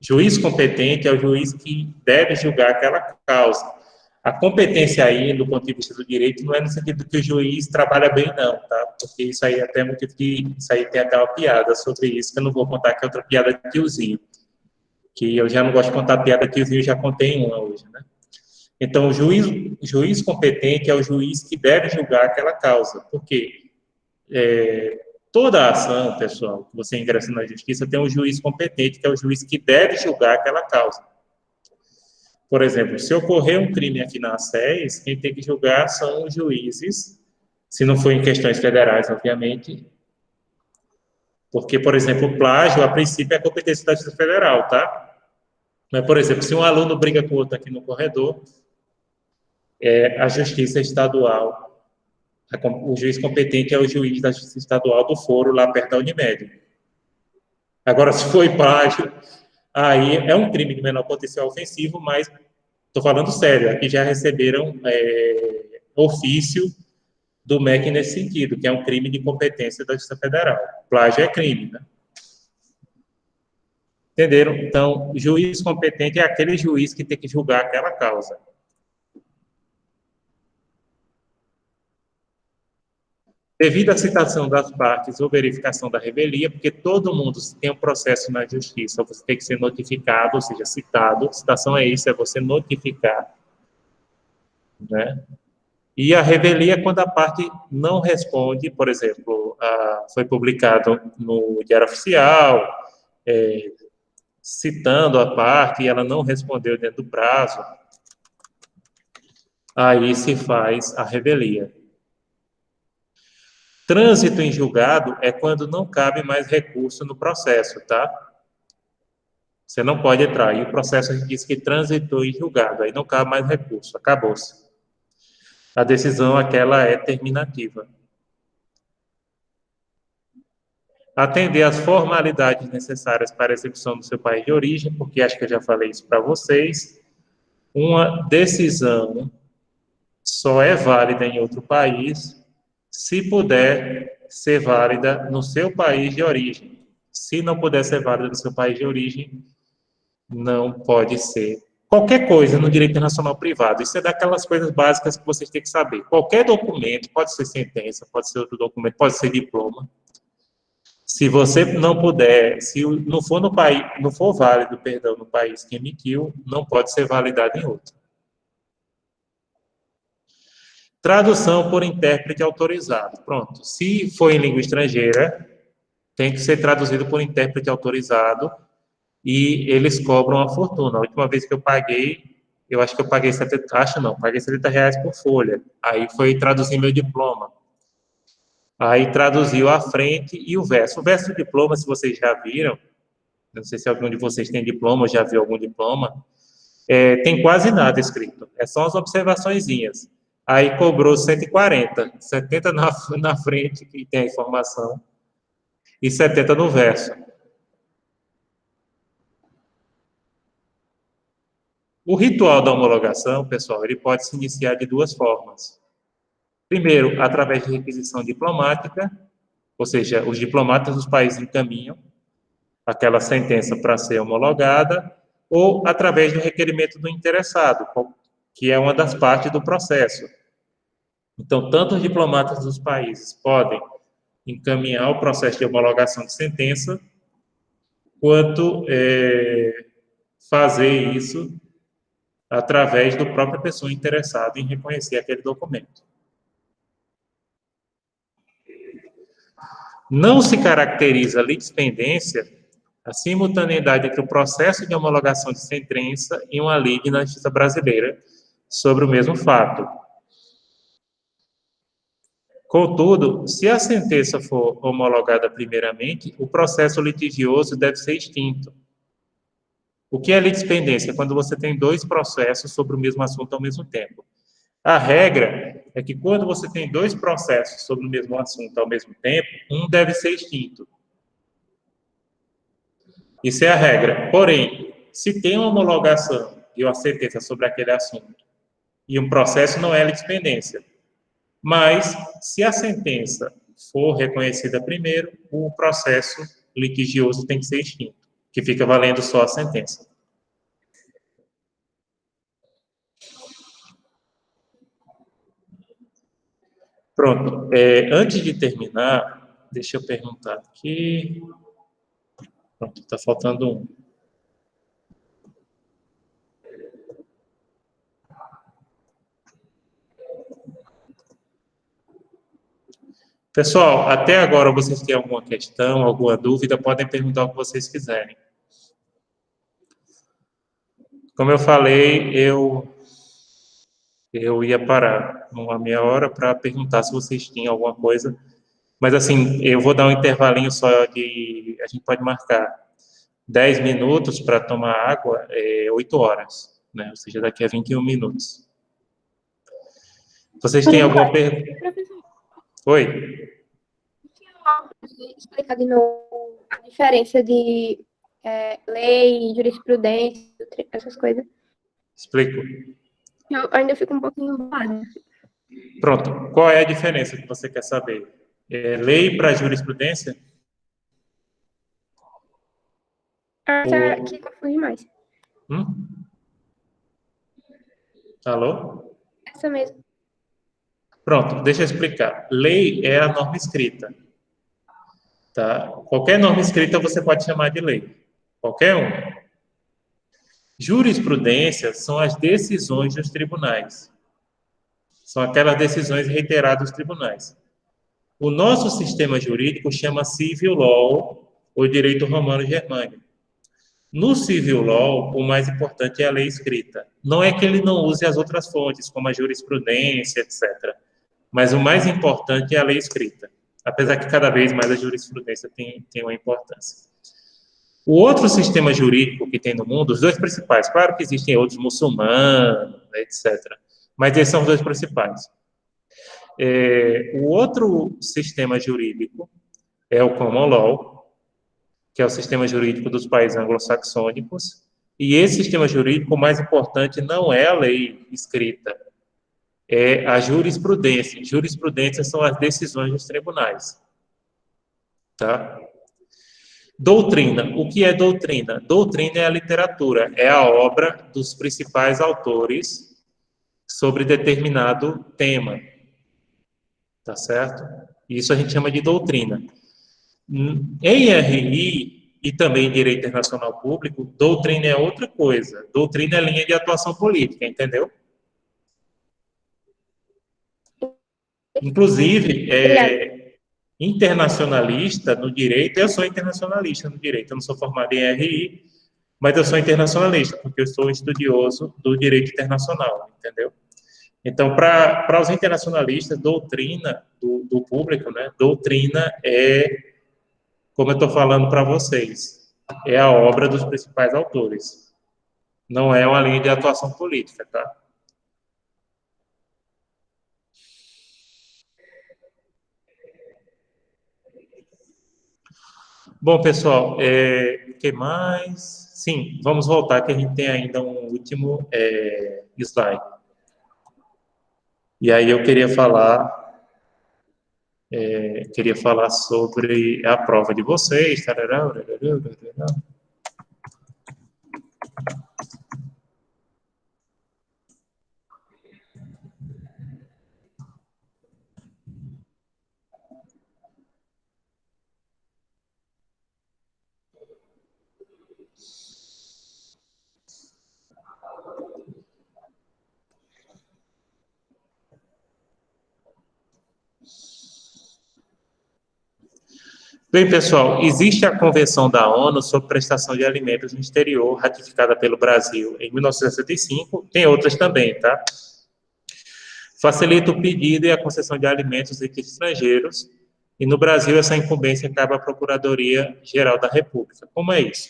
Speaker 5: Juiz competente é o juiz que deve julgar aquela causa. A competência aí, do ponto de vista do direito, não é no sentido que o juiz trabalha bem, não, tá? Porque isso aí até motivo que isso aí tem até uma piada sobre isso, que eu não vou contar, que é outra piada de tiozinho. Que eu já não gosto de contar piada de tiozinho, já contei uma hoje, né? Então, o juiz competente é o juiz que deve julgar aquela causa. Porque toda ação, pessoal, que você ingressa na justiça, tem um juiz competente, que é o juiz que deve julgar aquela causa. Por exemplo, se ocorrer um crime aqui na SES, quem tem que julgar são os juízes, se não for em questões federais, obviamente, porque, por exemplo, o plágio, a princípio, é competência da Justiça Federal, tá? Mas, por exemplo, se um aluno briga com outro aqui no corredor, a Justiça Estadual, o juiz competente é o juiz da Justiça Estadual do Foro, lá perto da Unimed. Agora, se foi plágio, aí é um crime de menor potencial ofensivo, mas estou falando sério, aqui já receberam ofício do MEC nesse sentido, que é um crime de competência da Justiça Federal. Plágio é crime, né? Entenderam? Então, juiz competente é aquele juiz que tem que julgar aquela causa. Devido à citação das partes ou verificação da revelia, porque todo mundo tem um processo na justiça, você tem que ser notificado, ou seja, citado. Citação é isso, é você notificar, né? E a revelia é quando a parte não responde, por exemplo, foi publicado no Diário Oficial, citando a parte e ela não respondeu dentro do prazo, aí se faz a revelia. Trânsito em julgado é quando não cabe mais recurso no processo, tá? Você não pode entrar. E o processo diz que transitou em julgado, aí não cabe mais recurso, acabou-se. A decisão, aquela é terminativa. Atender às formalidades necessárias para a execução do seu país de origem, porque acho que eu já falei isso para vocês. Uma decisão só é válida em outro país se puder ser válida no seu país de origem. Se não puder ser válida no seu país de origem, não pode ser. Qualquer coisa no direito internacional privado, isso é daquelas coisas básicas que vocês têm que saber. Qualquer documento, pode ser sentença, pode ser outro documento, pode ser diploma. Se você não puder, se não for no país, não for válido, perdão, no país que emitiu, não pode ser validado em outro. Tradução por intérprete autorizado. Pronto. Se for em língua estrangeira, tem que ser traduzido por intérprete autorizado e eles cobram uma fortuna. A última vez que eu paguei, eu acho que eu paguei paguei R$70 por folha. Aí foi traduzir meu diploma. Aí traduziu a frente e o verso. O verso do diploma, se vocês já viram, não sei se algum de vocês tem diploma ou já viu algum diploma, tem quase nada escrito. É só as observaçõezinhas. Aí cobrou 140, 70 na frente, que tem a informação, e 70 no verso. O ritual da homologação, pessoal, ele pode se iniciar de duas formas. Primeiro, através de requisição diplomática, ou seja, os diplomatas dos países encaminham aquela sentença para ser homologada, ou através do requerimento do interessado, que é uma das partes do processo. Então, tanto os diplomatas dos países podem encaminhar o processo de homologação de sentença, quanto fazer isso através do própria pessoa interessada em reconhecer aquele documento. Não se caracteriza litispendência a simultaneidade entre o processo de homologação de sentença e uma lide na justiça brasileira sobre o mesmo fato. Contudo, se a sentença for homologada primeiramente, o processo litigioso deve ser extinto. O que é litispendência? Quando você tem dois processos sobre o mesmo assunto ao mesmo tempo. A regra é que quando você tem dois processos sobre o mesmo assunto ao mesmo tempo, um deve ser extinto. Isso é a regra. Porém, se tem uma homologação e uma sentença sobre aquele assunto e um processo, não é litispendência. Mas, se a sentença for reconhecida primeiro, o processo litigioso tem que ser extinto, que fica valendo só a sentença. Pronto. Antes de terminar, deixa eu perguntar aqui. Pronto, está faltando um. Pessoal, até agora vocês têm alguma questão, alguma dúvida, podem perguntar o que vocês quiserem. Como eu falei, eu ia parar uma meia hora para perguntar se vocês tinham alguma coisa, mas assim, eu vou dar um intervalinho só de, a gente pode marcar 10 minutos para tomar água, 8 horas, né? Ou seja, daqui a 21 minutos. Vocês têm alguma pergunta? Oi?
Speaker 2: Explicar de novo a diferença de lei, jurisprudência, essas coisas.
Speaker 5: Explico.
Speaker 2: Eu ainda fico um pouquinho embolada.
Speaker 5: Pronto. Qual é a diferença que você quer saber? Lei para jurisprudência?
Speaker 2: Essa aqui confunde mais.
Speaker 5: Alô?
Speaker 2: Essa mesmo.
Speaker 5: Pronto, deixa eu explicar. Lei é a norma escrita. Tá? Qualquer norma escrita você pode chamar de lei. Qualquer um. Jurisprudência são as decisões dos tribunais. São aquelas decisões reiteradas dos tribunais. O nosso sistema jurídico chama Civil Law, ou direito romano-germânico. No Civil Law, o mais importante é a lei escrita. Não é que ele não use as outras fontes, como a jurisprudência, etc. Mas o mais importante é a lei escrita. Apesar que cada vez mais a jurisprudência tem uma importância. O outro sistema jurídico que tem no mundo, os dois principais, claro que existem outros muçulmanos, etc. Mas esses são os dois principais. O outro sistema jurídico é o Common Law, que é o sistema jurídico dos países anglo-saxônicos, e esse sistema jurídico, o mais importante, não é a lei escrita, é a jurisprudência. Jurisprudência são as decisões dos tribunais. Tá? Doutrina. O que é doutrina? Doutrina é a literatura, é a obra dos principais autores sobre determinado tema. Tá certo? Isso a gente chama de doutrina. Em RI e também em Direito Internacional Público, doutrina é outra coisa. Doutrina é linha de atuação política, entendeu? Inclusive, internacionalista no direito, eu sou internacionalista no direito, eu não sou formado em RI, mas eu sou internacionalista, porque eu sou estudioso do direito internacional, entendeu? Então, para os internacionalistas, doutrina do público, né? Doutrina é, como eu estou falando para vocês, é a obra dos principais autores. Não é uma linha de atuação política, tá? Bom, pessoal, o que mais? Sim, vamos voltar, que a gente tem ainda um último slide. E aí eu queria falar sobre a prova de vocês. Bem, pessoal, existe a Convenção da ONU sobre prestação de alimentos no exterior, ratificada pelo Brasil em 1965, tem outras também, tá? Facilita o pedido e a concessão de alimentos entre estrangeiros, e no Brasil essa incumbência cabe à Procuradoria-Geral da República. Como é isso?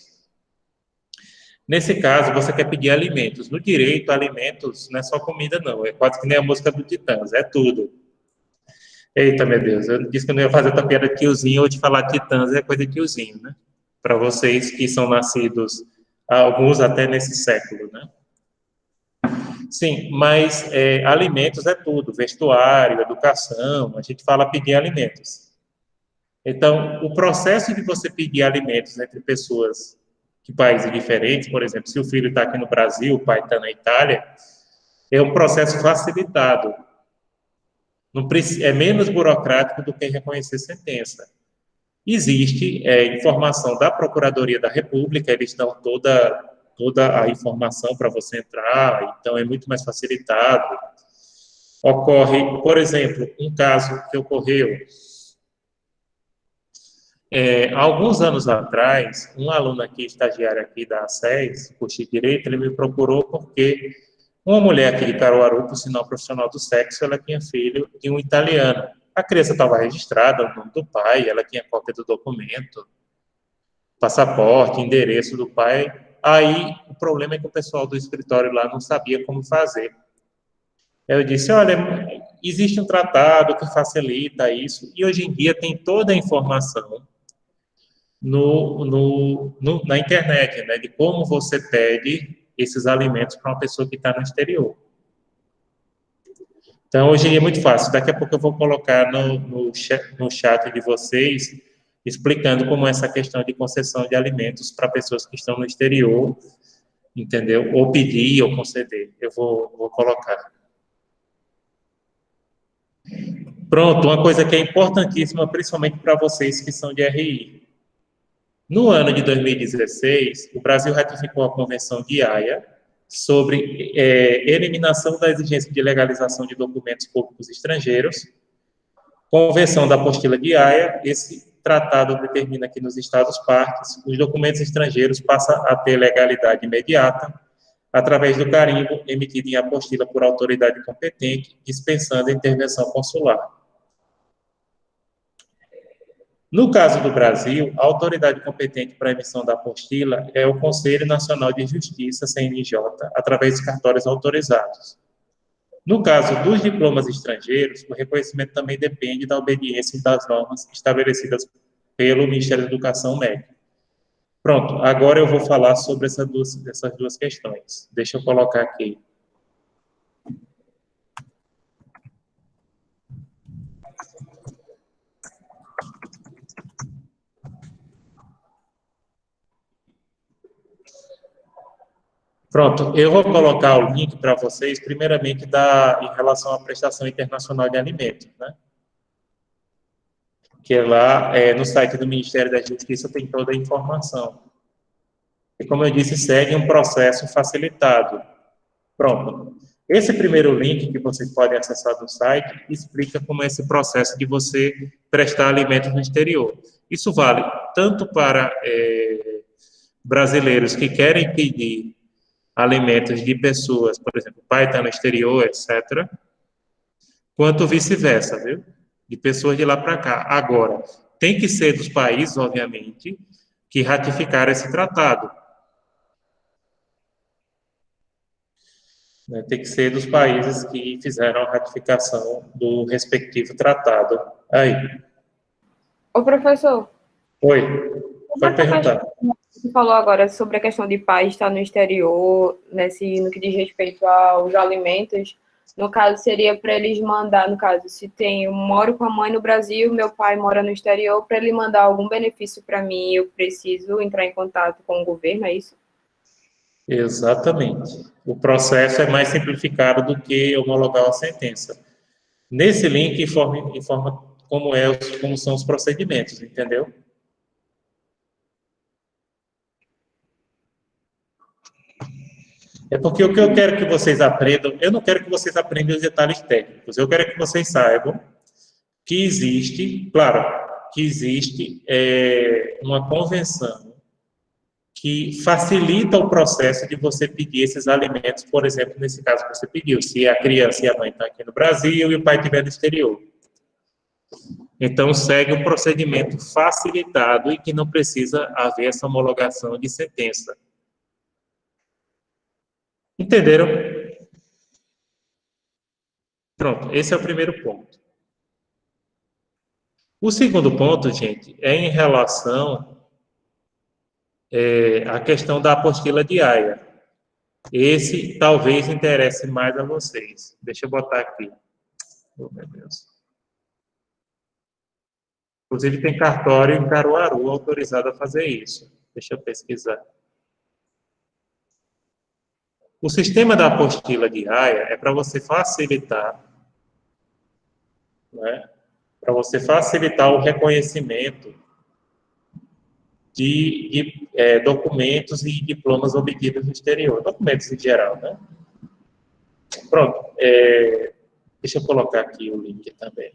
Speaker 5: Nesse caso, você quer pedir alimentos. No direito, alimentos não é só comida, não, é quase que nem a música do Titãs, é tudo. Eita, meu Deus, eu disse que eu não ia fazer outra piada de tiozinho, ou de falar Titãs é coisa de tiozinho, né? Para vocês que são nascidos, alguns até nesse século, né? Sim, mas alimentos é tudo, vestuário, educação, a gente fala pedir alimentos. Então, o processo de você pedir alimentos entre pessoas de países diferentes, por exemplo, se o filho está aqui no Brasil, o pai está na Itália, é um processo facilitado. É menos burocrático do que reconhecer sentença. Existe informação da Procuradoria da República, eles dão toda a informação para você entrar, então é muito mais facilitado. Ocorre, por exemplo, um caso que ocorreu há alguns anos atrás, um aluno aqui, estagiário aqui da ACES, curso de Direito, ele me procurou porque uma mulher aqui de Caruaru, por sinal profissional do sexo, ela tinha filho de um italiano. A criança estava registrada, o nome do pai, ela tinha cópia do documento, passaporte, endereço do pai. Aí, o problema é que o pessoal do escritório lá não sabia como fazer. Eu disse, olha, existe um tratado que facilita isso, e hoje em dia tem toda a informação na internet, né, de como você pede esses alimentos para uma pessoa que está no exterior. Então, hoje é muito fácil. Daqui a pouco eu vou colocar no chat de vocês explicando como é essa questão de concessão de alimentos para pessoas que estão no exterior, entendeu? Ou pedir ou conceder. Eu vou colocar. Pronto, uma coisa que é importantíssima, principalmente para vocês que são de RI. No ano de 2016, o Brasil ratificou a Convenção de Haia sobre eliminação da exigência de legalização de documentos públicos estrangeiros. Convenção da Apostila de Haia, esse tratado determina que nos Estados partes, os documentos estrangeiros passam a ter legalidade imediata, através do carimbo emitido em apostila por autoridade competente, dispensando a intervenção consular. No caso do Brasil, a autoridade competente para a emissão da apostila é o Conselho Nacional de Justiça, CNJ, através de cartórios autorizados. No caso dos diplomas estrangeiros, o reconhecimento também depende da obediência das normas estabelecidas pelo Ministério da Educação, MEC. Pronto, agora eu vou falar sobre essas duas questões. Deixa eu colocar aqui. Pronto, eu vou colocar o link para vocês, primeiramente, em relação à prestação internacional de alimentos, né? Que lá, no site do Ministério da Justiça, tem toda a informação. E, como eu disse, segue um processo facilitado. Pronto. Esse primeiro link que vocês podem acessar do site explica como é esse processo de você prestar alimentos no exterior. Isso vale tanto para brasileiros que querem pedir alimentos de pessoas, por exemplo, o pai está no exterior, etc., quanto vice-versa, viu? De pessoas de lá para cá. Agora, tem que ser dos países, obviamente, que ratificaram esse tratado. Tem que ser dos países que fizeram a ratificação do respectivo tratado. Aí.
Speaker 3: Ô, professor.
Speaker 5: Oi, pode perguntar.
Speaker 3: Você falou agora sobre a questão de pai estar no exterior, no que diz respeito aos alimentos. No caso, seria para eles mandar, no caso, se eu moro com a mãe no Brasil, meu pai mora no exterior, para ele mandar algum benefício para mim, eu preciso entrar em contato com o governo, é isso?
Speaker 5: Exatamente. O processo é mais simplificado do que homologar a sentença. Nesse link, informa como são os procedimentos, entendeu? É porque o que eu quero que vocês aprendam, eu não quero que vocês aprendam os detalhes técnicos, eu quero que vocês saibam que existe, claro, que existe uma convenção que facilita o processo de você pedir esses alimentos, por exemplo, nesse caso que você pediu, se a criança e a mãe estão aqui no Brasil e o pai estiver no exterior. Então, segue um procedimento facilitado e que não precisa haver essa homologação de sentença. Entenderam? Pronto, esse é o primeiro ponto. O segundo ponto, gente, é em relação à questão da apostila de Haia. Esse talvez interesse mais a vocês. Deixa eu botar aqui. Oh, meu Deus. Inclusive, tem cartório em Caruaru autorizado a fazer isso. Deixa eu pesquisar. O sistema da apostila de Haia é para você facilitar, né, para você facilitar o reconhecimento de documentos e diplomas obtidos no exterior, documentos em geral, né? Pronto, deixa eu colocar aqui o link também.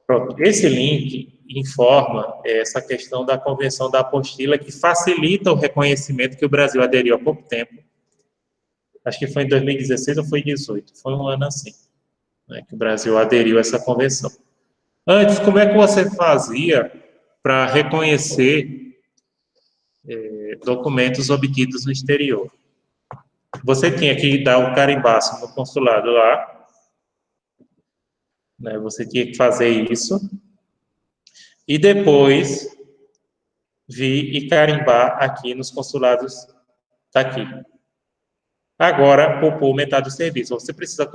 Speaker 5: Pronto, esse link informa essa questão da Convenção da Apostila, que facilita o reconhecimento que o Brasil aderiu há pouco tempo. Acho que foi em 2016 ou foi em 2018, foi um ano assim, né, que o Brasil aderiu a essa convenção. Antes, como é que você fazia para reconhecer documentos obtidos no exterior? Você tinha que dar o carimbaço no consulado lá, né, você tinha que fazer isso, e depois vir e carimbar aqui nos consulados daqui. Agora, por metade do serviço, você precisa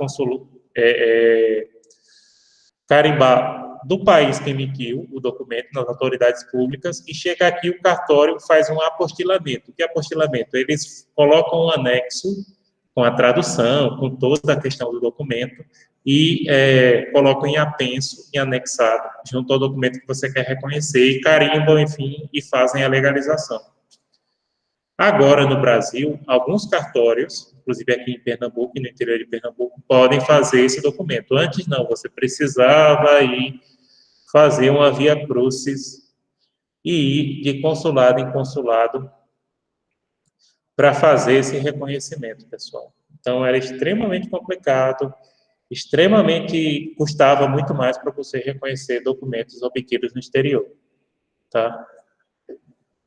Speaker 5: carimbar do país que emitiu o documento nas autoridades públicas e chega aqui o cartório faz um apostilamento. O que é apostilamento? Eles colocam um anexo com a tradução, com toda a questão do documento e colocam em apenso, em anexado, junto ao documento que você quer reconhecer e carimbam, enfim, e fazem a legalização. Agora, no Brasil, alguns cartórios, inclusive aqui em Pernambuco e no interior de Pernambuco, podem fazer esse documento. Antes, não, você precisava ir fazer uma via crucis e ir de consulado em consulado para fazer esse reconhecimento, pessoal. Então, era extremamente complicado, custava muito mais para você reconhecer documentos obtidos no exterior, tá?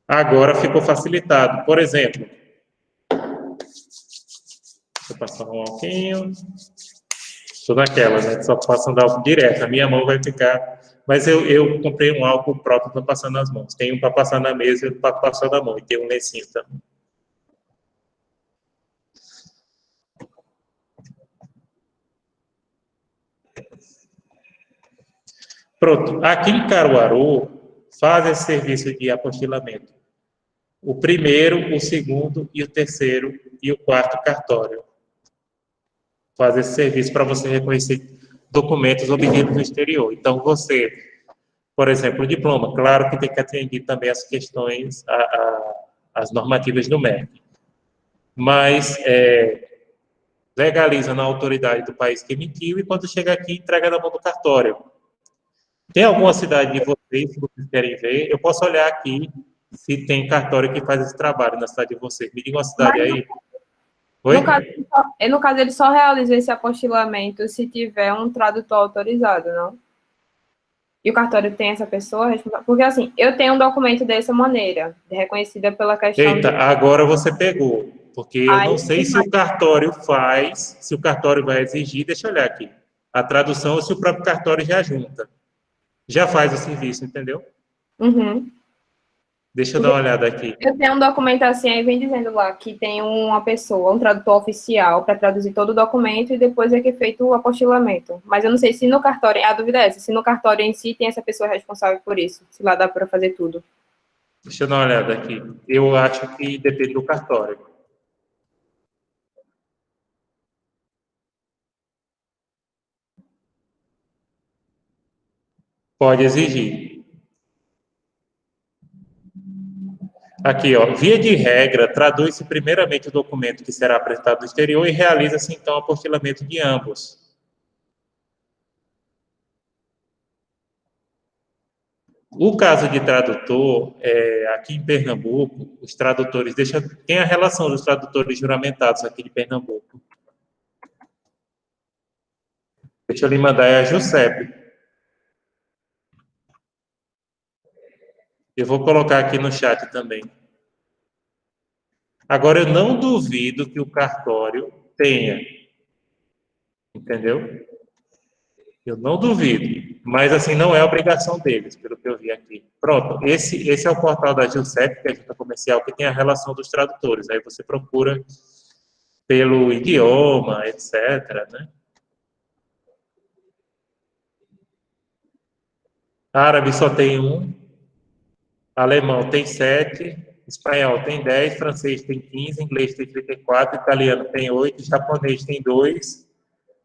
Speaker 5: Agora ficou facilitado. Por exemplo, deixa eu passar um alquinho. Estou naquela, né? Só passando álcool direto. A minha mão vai ficar... Mas eu comprei um álcool próprio para passar nas mãos. Tem um para passar na mesa e um para passar na mão. E tem um lencinho também. Pronto. Aqui em Caruaru, faz esse serviço de apostilamento. O primeiro, o segundo e o terceiro e o quarto cartório. Faz esse serviço para você reconhecer documentos obtidos no exterior. Então, você, por exemplo, o diploma, claro que tem que atender também as questões, as normativas do MEC. Mas legaliza na autoridade do país que emitiu e quando chega aqui, entrega na mão do cartório. Tem alguma cidade de vocês, se vocês querem ver, eu posso olhar aqui se tem cartório que faz esse trabalho na cidade de vocês. Me diga uma cidade aí. Oi?
Speaker 3: No caso, ele só realiza esse apostilamento se tiver um tradutor autorizado, não? E o cartório tem essa pessoa? Porque, assim, eu tenho um documento dessa maneira, reconhecida pela questão...
Speaker 5: Eita, agora você pegou. Porque eu não sei se o cartório faz, se o cartório vai exigir, deixa eu olhar aqui, a tradução ou se o próprio cartório já junta. Já faz o serviço, entendeu?
Speaker 3: Uhum.
Speaker 5: Deixa eu dar uma olhada aqui.
Speaker 3: Eu tenho um documento assim, aí vem dizendo lá que tem uma pessoa, um tradutor oficial, para traduzir todo o documento e depois é que é feito o apostilamento. Mas eu não sei se no cartório, a dúvida é essa, se no cartório em si tem essa pessoa responsável por isso, se lá dá para fazer tudo.
Speaker 5: Deixa eu dar uma olhada aqui. Eu acho que depende do cartório. Pode exigir. Aqui, ó, via de regra, traduz-se primeiramente o documento que será apresentado no exterior e realiza-se, então, o apostilamento de ambos. O caso de tradutor, aqui em Pernambuco, os tradutores, tem a relação dos tradutores juramentados aqui de Pernambuco. Deixa eu lhe mandar, é a JUSEP. Eu vou colocar aqui no chat também. Agora, eu não duvido que o cartório tenha. Entendeu? Eu não duvido. Mas, assim, não é obrigação deles, pelo que eu vi aqui. Pronto, esse é o portal da JUSEP, que é a junta comercial, que tem a relação dos tradutores. Aí você procura pelo idioma, etc., né? Árabe só tem um. Alemão tem 7, espanhol tem 10, francês tem 15, inglês tem 34, italiano tem 8, japonês tem 2,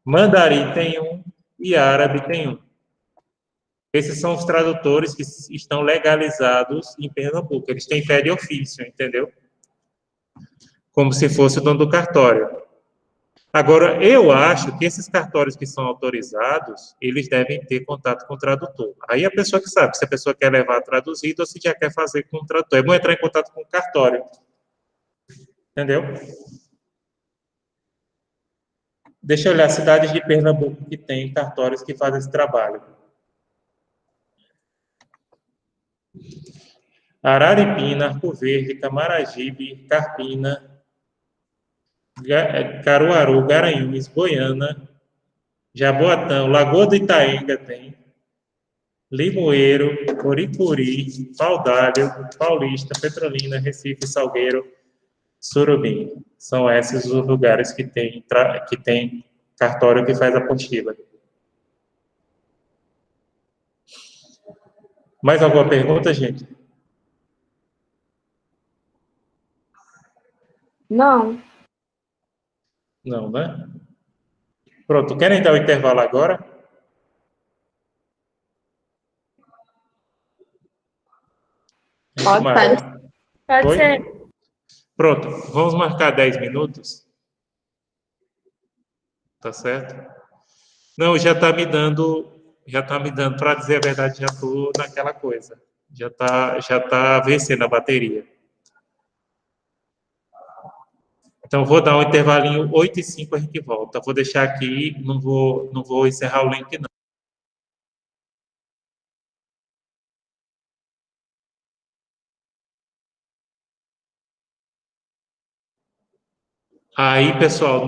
Speaker 5: mandarim tem 1 e árabe tem 1. Esses são os tradutores que estão legalizados em Pernambuco. Eles têm fé de ofício, entendeu? Como se fosse o dono do cartório. Agora, eu acho que esses cartórios que são autorizados, eles devem ter contato com o tradutor. Aí a pessoa que sabe, se a pessoa quer levar traduzido ou se já quer fazer com o tradutor. É bom entrar em contato com o cartório. Entendeu? Deixa eu olhar cidades de Pernambuco que tem cartórios que fazem esse trabalho. Araripina, Arco Verde, Camaragibe, Carpina, Caruaru, Garanhuns, Goiânia, Jaboatão, Lagoa do Itaenga tem, Limoeiro, Coricuri, Paudalho, Paulista, Petrolina, Recife, Salgueiro, Surubim. São esses os lugares que tem cartório que faz a apostila. Mais alguma pergunta, gente?
Speaker 3: Não.
Speaker 5: Não, né? Pronto, querem dar o intervalo agora? A gente
Speaker 3: Pode.
Speaker 5: marca.
Speaker 2: Pode
Speaker 5: Oi?
Speaker 2: ser.
Speaker 5: Pronto, vamos marcar 10 minutos? Tá certo? Não, já tá me dando, para dizer a verdade, já estou naquela coisa. Já tá vencendo a bateria. Então, vou dar um intervalinho 8h05, a gente volta. Vou deixar aqui, não vou encerrar o link, não. Aí, pessoal,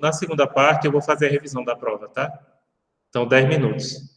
Speaker 5: na segunda parte, eu vou fazer a revisão da prova, tá? Então, 10 minutos.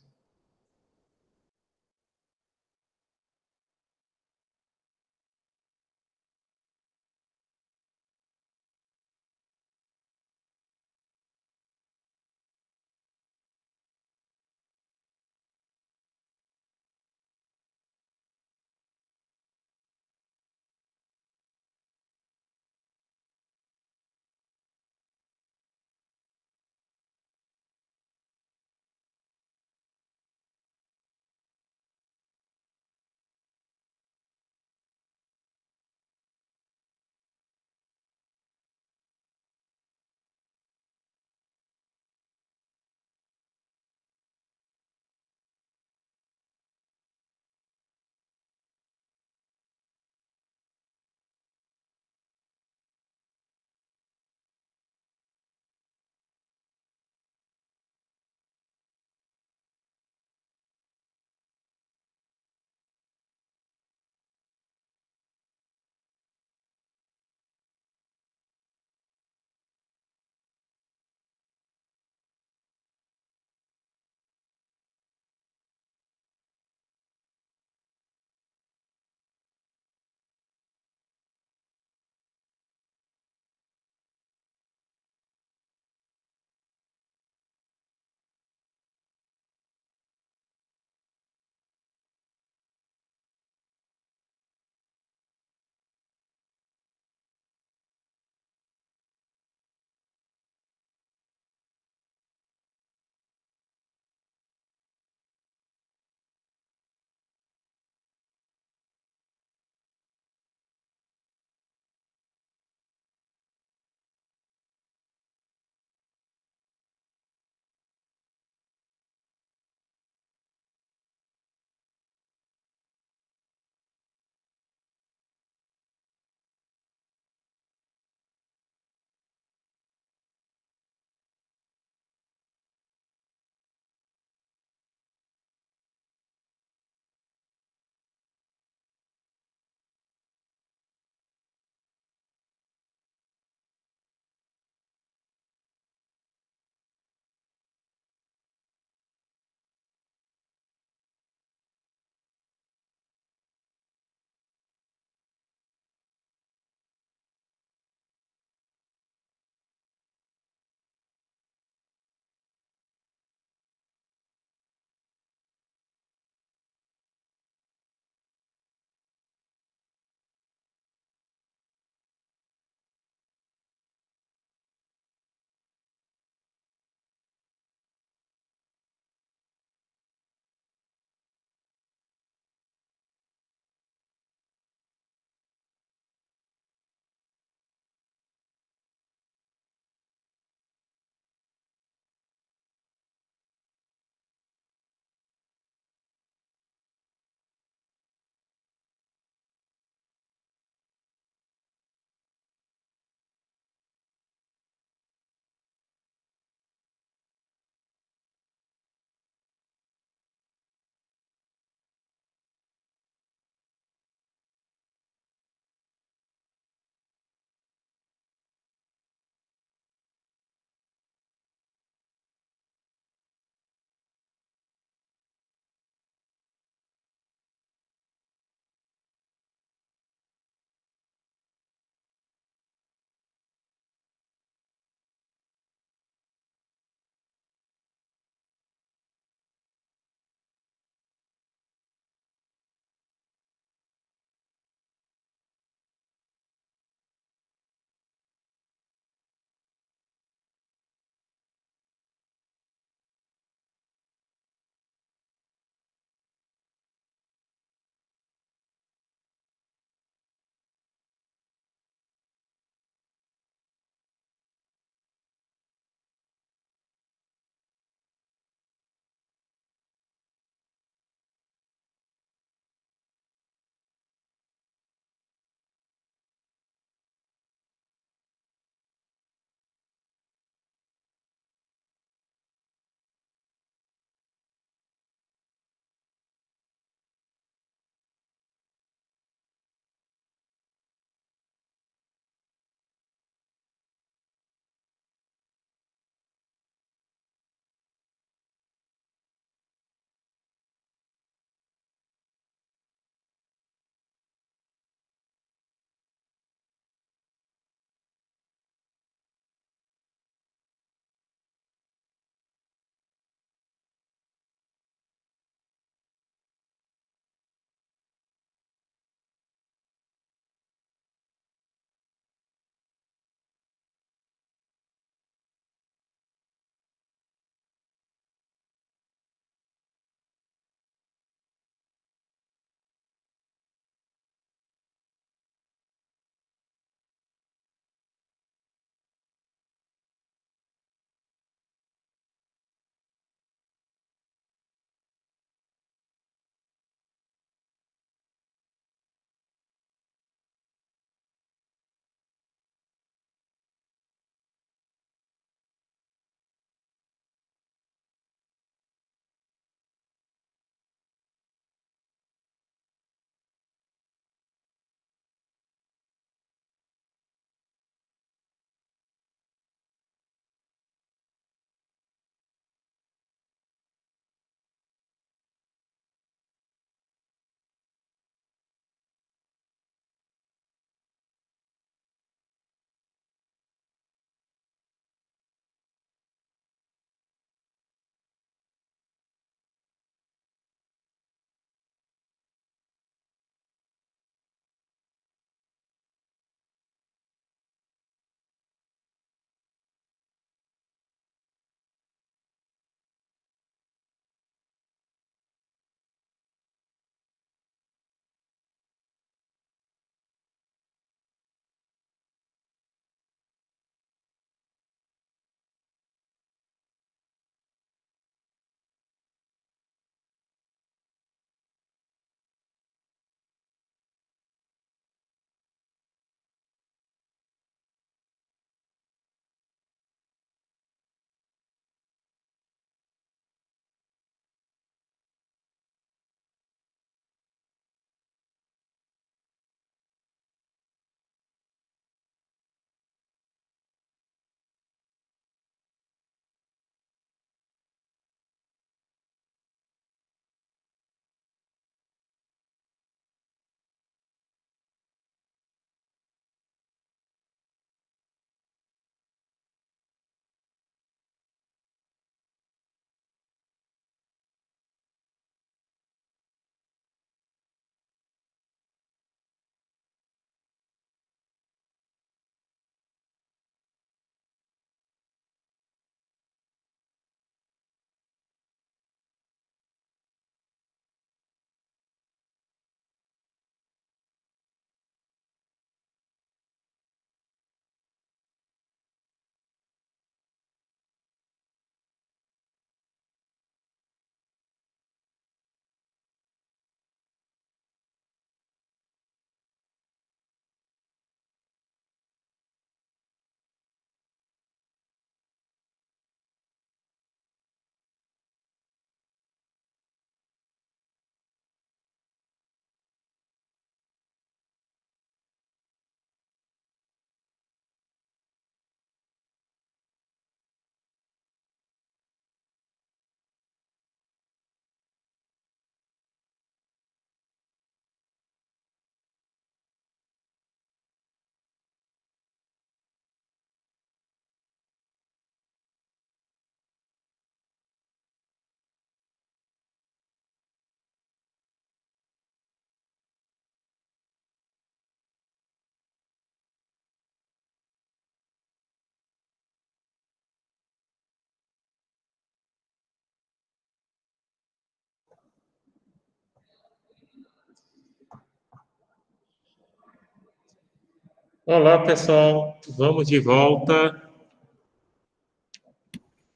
Speaker 5: Olá, pessoal. Vamos de volta.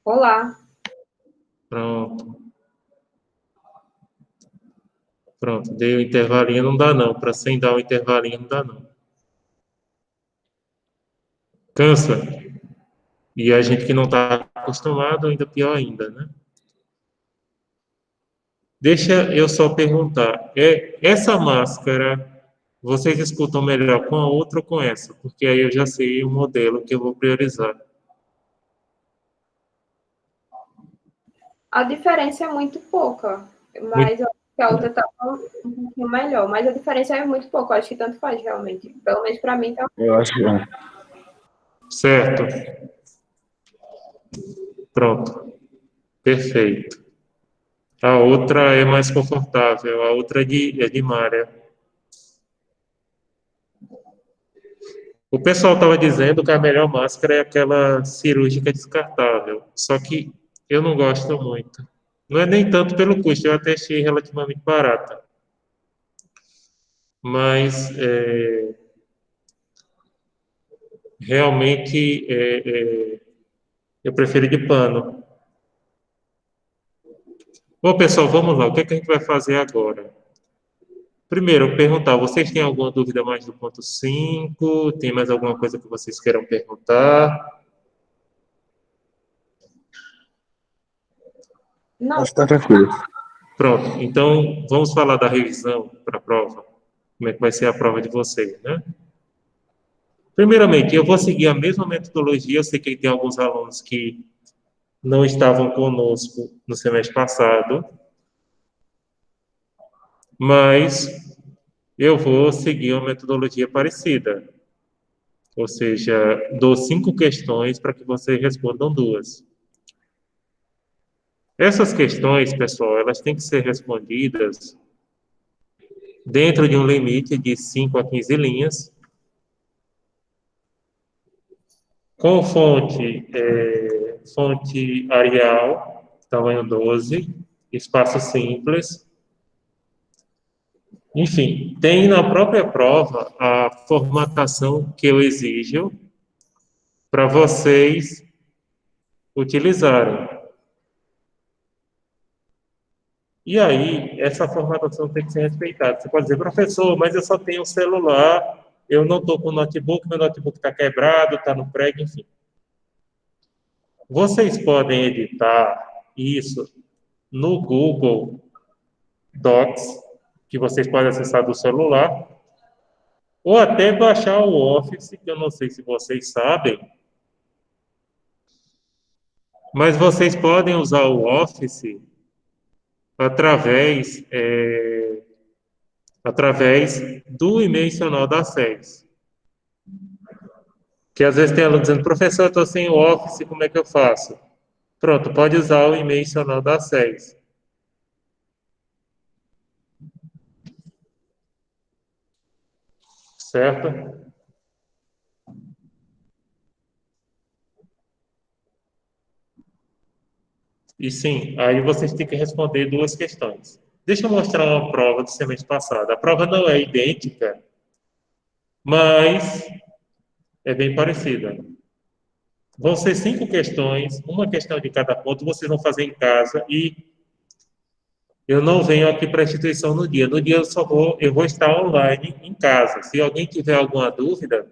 Speaker 3: Olá.
Speaker 5: Pronto. Pronto, dei o intervalinho, não dá não. Para sem dar o intervalinho, não dá não. Cansa. E a gente que não está acostumado, ainda pior ainda, né? Deixa eu só perguntar. Essa máscara, vocês escutam melhor com a outra ou com essa? Porque aí eu já sei o modelo que eu vou priorizar.
Speaker 3: A diferença é muito pouca,
Speaker 5: Muito
Speaker 3: mas eu acho que a outra tá um pouquinho melhor. Mas a diferença é muito pouca, eu acho que tanto faz, realmente. Pelo menos para mim, tá.
Speaker 6: Eu acho que é.
Speaker 5: certo. Pronto. Perfeito. A outra é mais confortável, a outra é de malha. O pessoal estava dizendo que a melhor máscara é aquela cirúrgica descartável, só que eu não gosto muito. Não é nem tanto pelo custo, eu até achei relativamente barata. Mas realmente eu prefiro de pano. Bom, pessoal, vamos lá. O que é que a gente vai fazer agora? Primeiro, perguntar, vocês têm alguma dúvida mais do ponto 5? Tem mais alguma coisa que vocês queiram perguntar?
Speaker 3: Não,
Speaker 6: Acho que tá tranquilo.
Speaker 5: Pronto, então vamos falar da revisão para a prova. Como é que vai ser a prova de vocês, né? Primeiramente, eu vou seguir a mesma metodologia. Eu sei que tem alguns alunos que não estavam conosco no semestre passado, mas eu vou seguir uma metodologia parecida. Ou seja, dou 5 questões para que vocês respondam 2. Essas questões, pessoal, elas têm que ser respondidas dentro de um limite de 5 a 15 linhas, com fonte Arial, tamanho 12, espaço simples. Enfim, tem na própria prova a formatação que eu exijo para vocês utilizarem. E aí, essa formatação tem que ser respeitada. Você pode dizer, professor, mas eu só tenho um celular, eu não estou com notebook, meu notebook está quebrado, está no prego, enfim. Vocês podem editar isso no Google Docs, que vocês podem acessar do celular, ou até baixar o Office, que eu não sei se vocês sabem, mas vocês podem usar o Office através, através do e-mail institucional da SES. Que às vezes tem aluno dizendo, professor, eu estou sem o Office, como é que eu faço? Pronto, pode usar o e-mail institucional da SES. Certo? E sim, aí vocês têm que responder 2 questões. Deixa eu mostrar uma prova do semestre passado. A prova não é idêntica, mas é bem parecida. Vão ser 5 questões, uma questão de cada ponto, vocês vão fazer em casa e eu não venho aqui para a instituição no dia. No dia eu vou estar online em casa. Se alguém tiver alguma dúvida,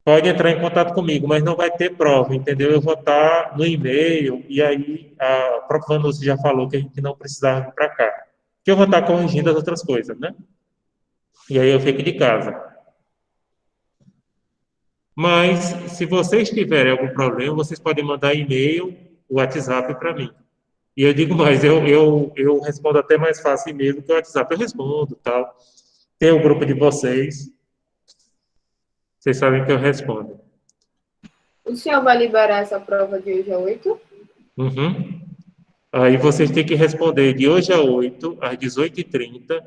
Speaker 5: pode entrar em contato comigo, mas não vai ter prova, entendeu? Eu vou estar no e-mail e aí a própria Vanucci já falou que a gente não precisava vir para cá. Que eu vou estar corrigindo as outras coisas, né? E aí eu fico de casa. Mas, se vocês tiverem algum problema, vocês podem mandar e-mail, WhatsApp para mim. E eu digo mais, eu respondo até mais fácil e-mail do que o WhatsApp. Eu respondo, tal. Tem o grupo de vocês. Vocês sabem que eu respondo.
Speaker 3: o senhor vai liberar essa prova de hoje a 8?
Speaker 5: Uhum. Aí vocês têm que responder de hoje a 8, às 18h30,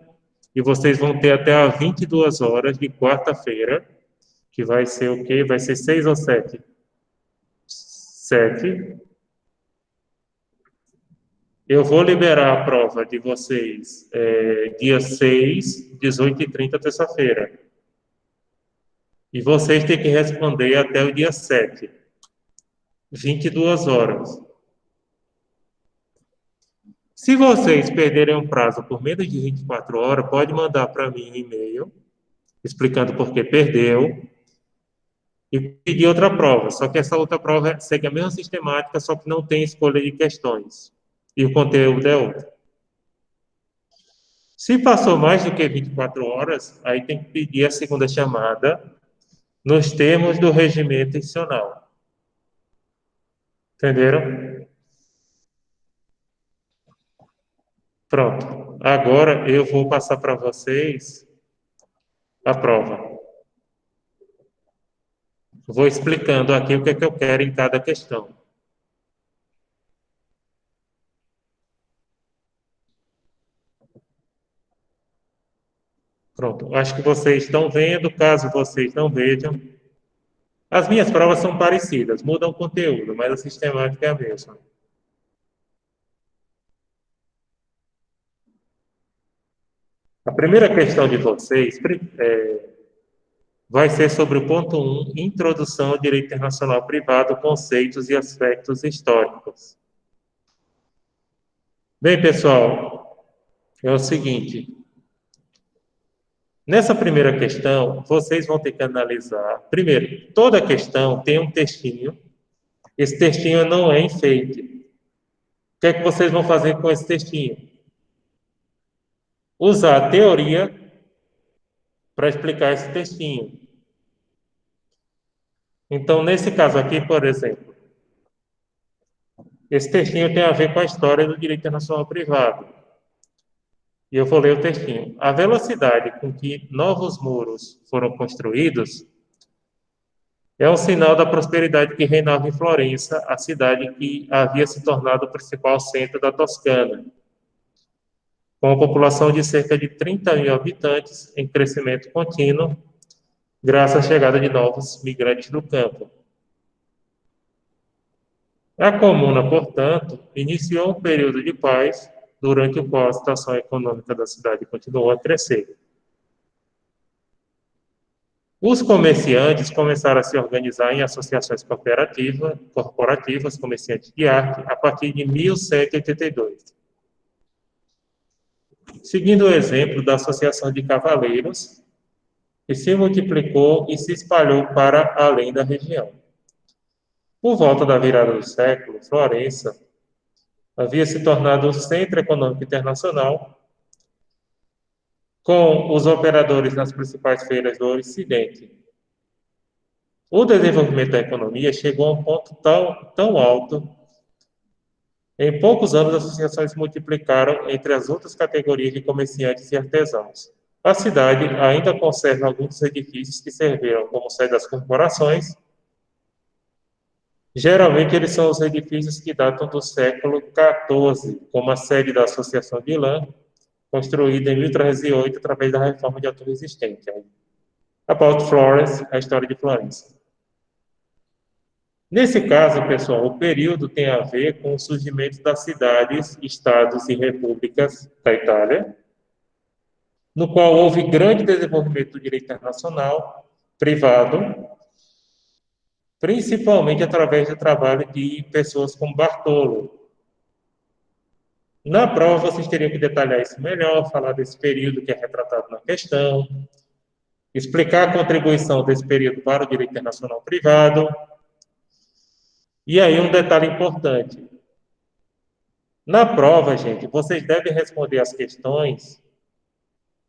Speaker 5: e vocês vão ter até às 22 horas de quarta-feira, que vai ser o quê? Vai ser 6 ou 7? 7. Eu vou liberar a prova de vocês dia 6, 18h30, terça-feira. E vocês têm que responder até o dia 7, 22 horas. Se vocês perderem um prazo por menos de 24 horas, pode mandar para mim um e-mail explicando por que perdeu e pedir outra prova. Só que essa outra prova segue a mesma sistemática, só que não tem escolha de questões. E o conteúdo é outro. Se passou mais do que 24 horas, aí tem que pedir a segunda chamada nos termos do regimento institucional. Entenderam? Pronto. Agora eu vou passar para vocês a prova. Vou explicando aqui o que é que eu quero em cada questão. Pronto. Acho que vocês estão vendo. Caso vocês não vejam, as minhas provas são parecidas, mudam o conteúdo, mas a sistemática é a mesma. A primeira questão de vocês vai ser sobre o ponto 1, Introdução ao Direito Internacional Privado, Conceitos e Aspectos Históricos. Bem, pessoal, é o seguinte. Nessa primeira questão, vocês vão ter que analisar. Primeiro, toda questão tem um textinho. Esse textinho não é enfeite. O que é que vocês vão fazer com esse textinho? Usar a teoria para explicar esse textinho. Então, nesse caso aqui, por exemplo, esse textinho tem a ver com a história do direito internacional privado. E eu vou ler o textinho. A velocidade com que novos muros foram construídos é um sinal da prosperidade que reinava em Florença, a cidade que havia se tornado o principal centro da Toscana, com uma população de cerca de 30 mil habitantes em crescimento contínuo, graças à chegada de novos migrantes do campo. A comuna, portanto, iniciou um período de paz, durante o qual a situação econômica da cidade continuou a crescer. Os comerciantes começaram a se organizar em associações corporativas, comerciantes de arte, a partir de 1182. Seguindo o exemplo da Associação de Cavaleiros, que se multiplicou e se espalhou para além da região. Por volta da virada do século, Florença havia se tornado um centro econômico internacional, com os operadores nas principais feiras do Ocidente. O desenvolvimento da economia chegou a um ponto tão alto. Em poucos anos, as associações se multiplicaram entre as outras categorias de comerciantes e artesãos. A cidade ainda conserva alguns edifícios que serviram como sede das corporações. Geralmente, eles são os edifícios que datam do século XIV, como a sede da Associação de Lã, construída em 1308 através da reforma de altura existente. About Florence, a história de Florença. Nesse caso, pessoal, o período tem a ver com o surgimento das cidades, estados e repúblicas da Itália, no qual houve grande desenvolvimento do direito internacional privado, principalmente através do trabalho de pessoas como Bartolo. Na prova, vocês teriam que detalhar isso melhor, falar desse período que é retratado na questão, explicar a contribuição desse período para o direito internacional privado. E aí, um detalhe importante. Na prova, gente, vocês devem responder as questões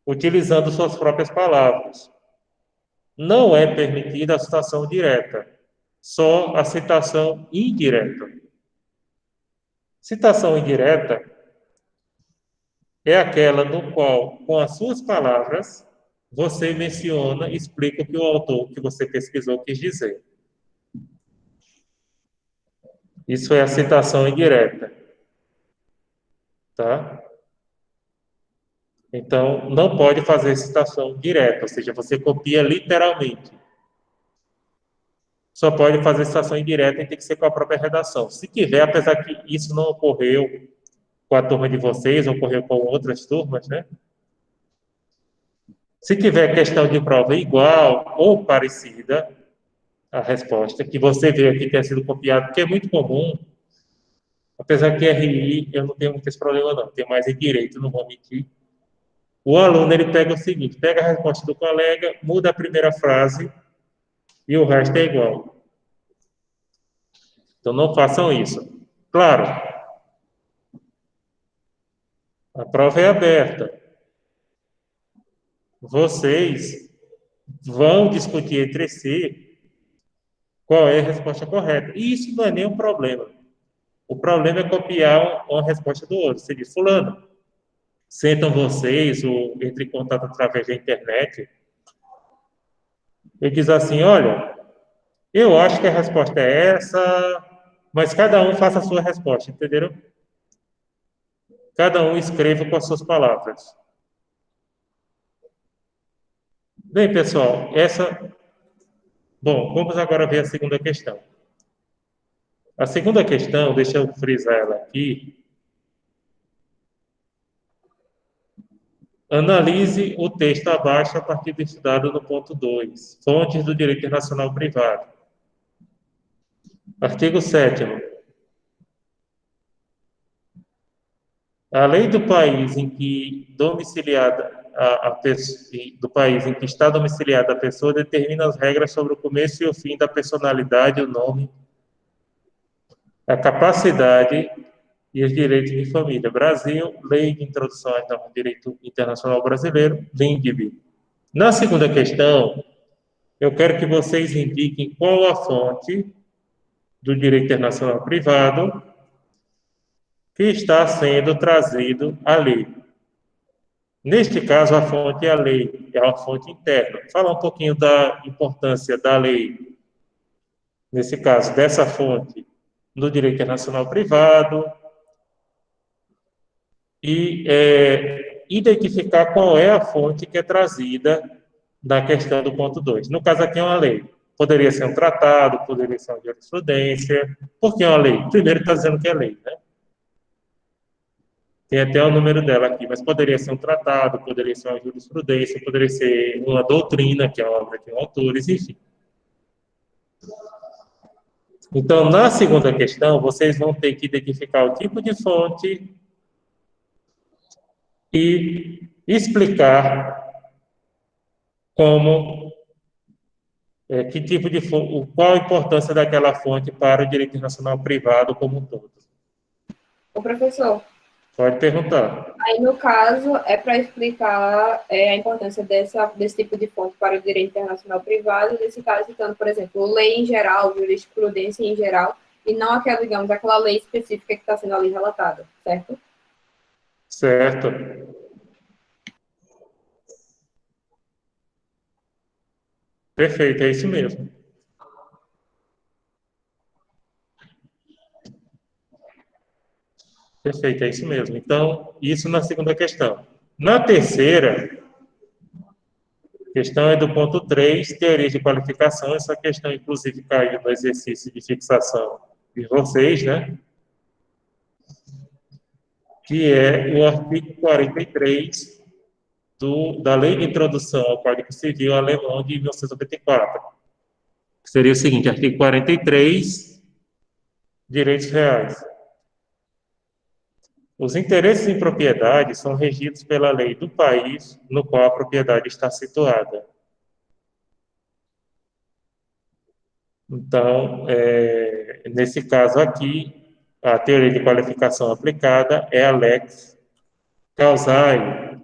Speaker 5: utilizando suas próprias palavras. Não é permitida a citação direta, só a citação indireta. Citação indireta é aquela no qual, com as suas palavras, você menciona e explica o que o autor que você pesquisou quis dizer. Isso é a citação indireta. Tá? Então, não pode fazer citação direta, ou seja, você copia literalmente. Só pode fazer citação indireta e tem que ser com a própria redação. Se tiver, apesar que isso não ocorreu com a turma de vocês, ocorreu com outras turmas, né? Se tiver questão de prova igual ou parecida, a resposta, que você vê aqui ter sido copiado, que é muito comum, apesar que RI eu não tenho muito esse problema não, tem mais em direito, não vou mentir. O aluno, ele pega o seguinte, pega a resposta do colega, muda a primeira frase e o resto é igual. Então, não façam isso. Claro, a prova é aberta. Vocês vão discutir entre si qual é a resposta correta. E isso não é nenhum problema. O problema é copiar uma resposta do outro. Você diz, fulano, sentam vocês ou entre em contato através da internet e diz assim, olha, eu acho que a resposta é essa, mas cada um faça a sua resposta, entenderam? Cada um escreva com as suas palavras. Bem, pessoal, Bom, vamos agora ver a segunda questão. A segunda questão, deixa eu frisar ela aqui. Analise o texto abaixo a partir do estudado no ponto 2. Fontes do direito internacional privado. Artigo 7º. A lei do país em que do país em que está domiciliada a pessoa determina as regras sobre o começo e o fim da personalidade, o nome, a capacidade e os direitos de família. Brasil, Lei de Introdução ao Direito Internacional Brasileiro, LINDB. Na segunda questão, eu quero que vocês indiquem qual a fonte do direito internacional privado que está sendo trazido à lei. Neste caso, a fonte é a lei, é uma fonte interna. Falar um pouquinho da importância da lei, nesse caso, dessa fonte no direito internacional privado, e identificar qual é a fonte que é trazida na questão do ponto 2. No caso aqui é uma lei. Poderia ser um tratado, poderia ser uma jurisprudência. Por que é uma lei? Primeiro está dizendo que é lei, né? Tem até o número dela aqui, mas poderia ser um tratado, poderia ser uma jurisprudência, poderia ser uma doutrina, que é uma obra de autores, enfim. Então, na segunda questão, vocês vão ter que identificar o tipo de fonte e explicar que tipo de qual a importância daquela fonte para o direito internacional privado como um todo.
Speaker 2: O professor,
Speaker 5: Pode perguntar.
Speaker 2: aí no caso é para explicar a importância desse tipo de fonte para o direito internacional privado, nesse caso, citando, por exemplo, lei em geral, jurisprudência em geral, e não aquela, digamos, aquela lei específica que está sendo ali relatada, certo?
Speaker 5: Certo. Perfeito, é isso mesmo. Perfeito, é isso mesmo. Então, isso na segunda questão. Na terceira, questão é do ponto 3, teoria de qualificação. Essa questão, inclusive, caiu no exercício de fixação de vocês, né? Que é o artigo 43 da Lei de Introdução ao Código Civil Alemão de 1984. Que seria o seguinte, artigo 43, direitos reais. Os interesses em propriedade são regidos pela lei do país no qual a propriedade está situada. Então, nesse caso aqui, a teoria de qualificação aplicada é a lex causae,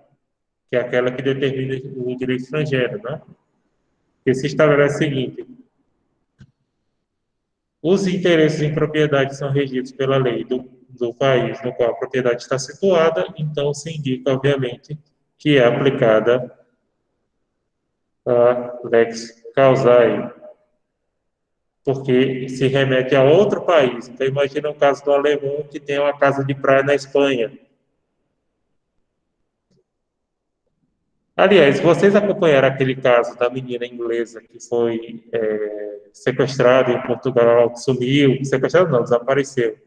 Speaker 5: que é aquela que determina o direito estrangeiro, né? Que se estabelece o seguinte: os interesses em propriedade são regidos pela lei do país no qual a propriedade está situada, então se indica, obviamente, que é aplicada a lex causae, porque se remete a outro país. Então, imagina o caso do alemão que tem uma casa de praia na Espanha. Aliás, vocês acompanharam aquele caso da menina inglesa que foi sequestrada em Portugal, que sumiu, sequestrada não, desapareceu.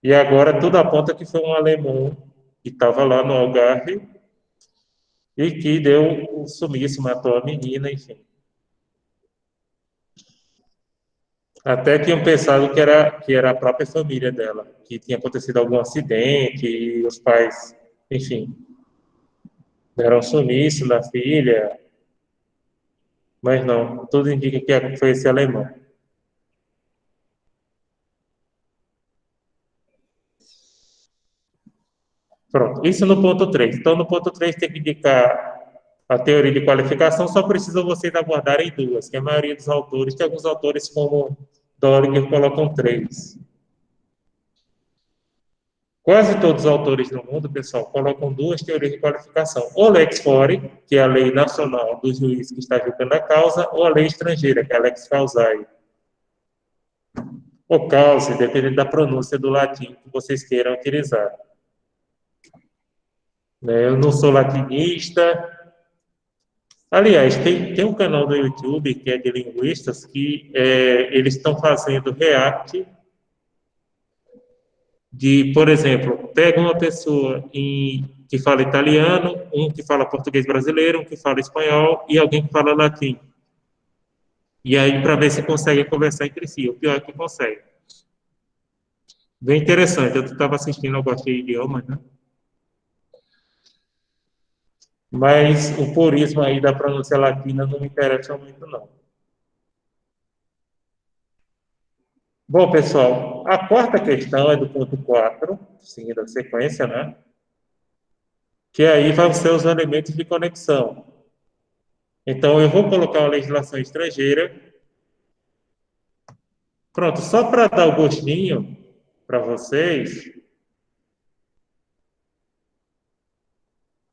Speaker 5: E agora tudo aponta que foi um alemão que estava lá no Algarve e que deu o sumiço, matou a menina, enfim. Até tinham pensado que era a própria família dela, que tinha acontecido algum acidente e os pais, enfim, deram sumiço na filha, mas não, tudo indica que foi esse alemão. Pronto, isso no ponto 3. Então, no ponto 3 tem que indicar a teoria de qualificação, só precisa vocês abordarem duas, que a maioria dos autores, tem alguns autores como Dollinger colocam três. Quase todos os autores no mundo, pessoal, colocam duas teorias de qualificação. Ou lex fori, que é a lei nacional do juiz que está julgando a causa, ou a lei estrangeira, que é a lex causae. Ou causa, dependendo da pronúncia do latim que vocês queiram utilizar. Eu não sou latinista. Aliás, tem um canal no YouTube que é de linguistas que eles estão fazendo react de, por exemplo, pega uma pessoa que fala italiano, um que fala português brasileiro, um que fala espanhol e alguém que fala latim. E aí, para ver se consegue conversar entre si. O pior é que consegue. Bem interessante. Eu estava assistindo, eu gosto de idiomas, né? Mas o purismo aí da pronúncia latina não me interessa muito, não. Bom, pessoal, a quarta questão é do ponto 4, seguindo a sequência, né? Que aí vão ser os elementos de conexão. Então, eu vou colocar uma legislação estrangeira. Pronto, só para dar o gostinho para vocês,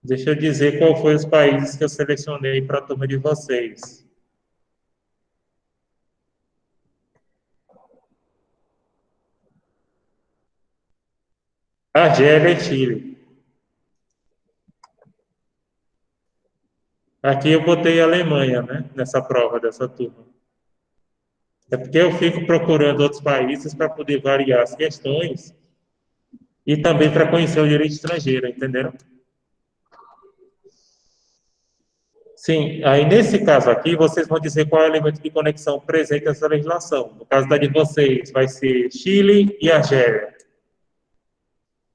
Speaker 5: deixa eu dizer qual foi os países que eu selecionei para a turma de vocês. Argélia e Chile. Aqui eu botei a Alemanha, né, nessa prova dessa turma. É porque eu fico procurando outros países para poder variar as questões e também para conhecer o direito estrangeiro, entenderam? Sim, aí nesse caso aqui, vocês vão dizer qual é o elemento de conexão presente nessa legislação. No caso da de vocês, vai ser Chile e Argélia.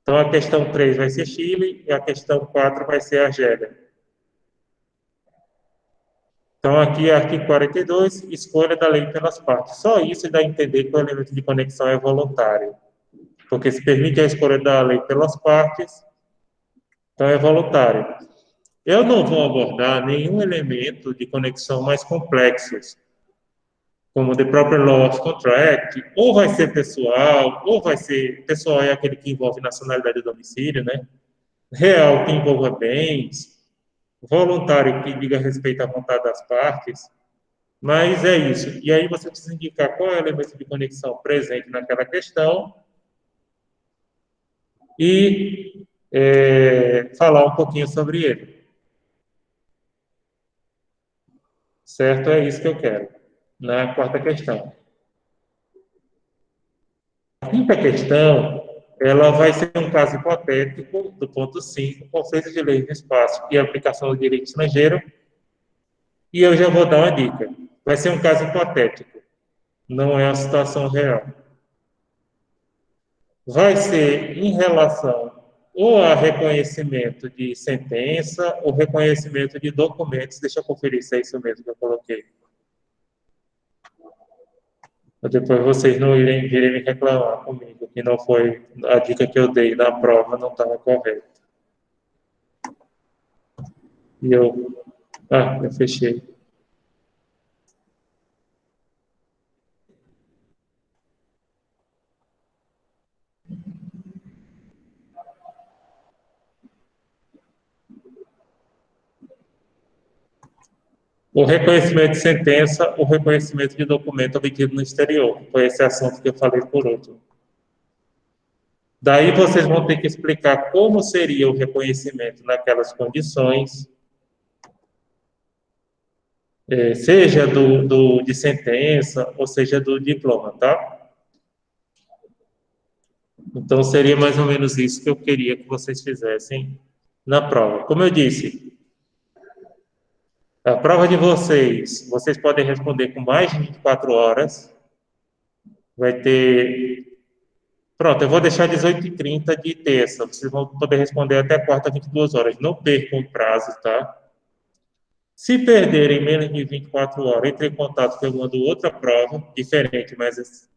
Speaker 5: Então, a questão 3 vai ser Chile e a questão 4 vai ser Argélia. Então, aqui, artigo 42, escolha da lei pelas partes. Só isso dá a entender que o elemento de conexão é voluntário. Porque se permite a escolha da lei pelas partes, então é voluntário. Eu não vou abordar nenhum elemento de conexão mais complexos, como the proper law of contract, ou vai ser pessoal, ou vai ser... Pessoal é aquele que envolve nacionalidade e domicílio, né? Real, que envolva bens, voluntário, que diga respeito à vontade das partes, mas é isso. E aí você precisa indicar qual é o elemento de conexão presente naquela questão e falar um pouquinho sobre ele. Certo? É isso que eu quero, na quarta questão. A quinta questão, ela vai ser um caso hipotético do ponto 5, conceito de lei no espaço e aplicação do direito estrangeiro, e eu já vou dar uma dica. Vai ser um caso hipotético, não é uma situação real. Vai ser em relação ou a reconhecimento de sentença ou reconhecimento de documentos. Deixa eu conferir se é isso mesmo que eu coloquei. Para depois vocês não virem me reclamar comigo, que não foi a dica que eu dei na prova, não estava correta. E eu fechei. O reconhecimento de sentença, o reconhecimento de documento obtido no exterior. Foi esse assunto que eu falei por último. Daí vocês vão ter que explicar como seria o reconhecimento naquelas condições, seja de sentença, ou seja do diploma, tá? Então, seria mais ou menos isso que eu queria que vocês fizessem na prova. Como eu disse, A prova de vocês podem responder com mais de 24 horas. Vai ter. Pronto, eu vou deixar 18h30 de terça. Vocês vão poder responder até quarta, 22 horas. Não percam o prazo, tá? Se perderem menos de 24 horas, entre em contato que eu mando outra prova, diferente, mas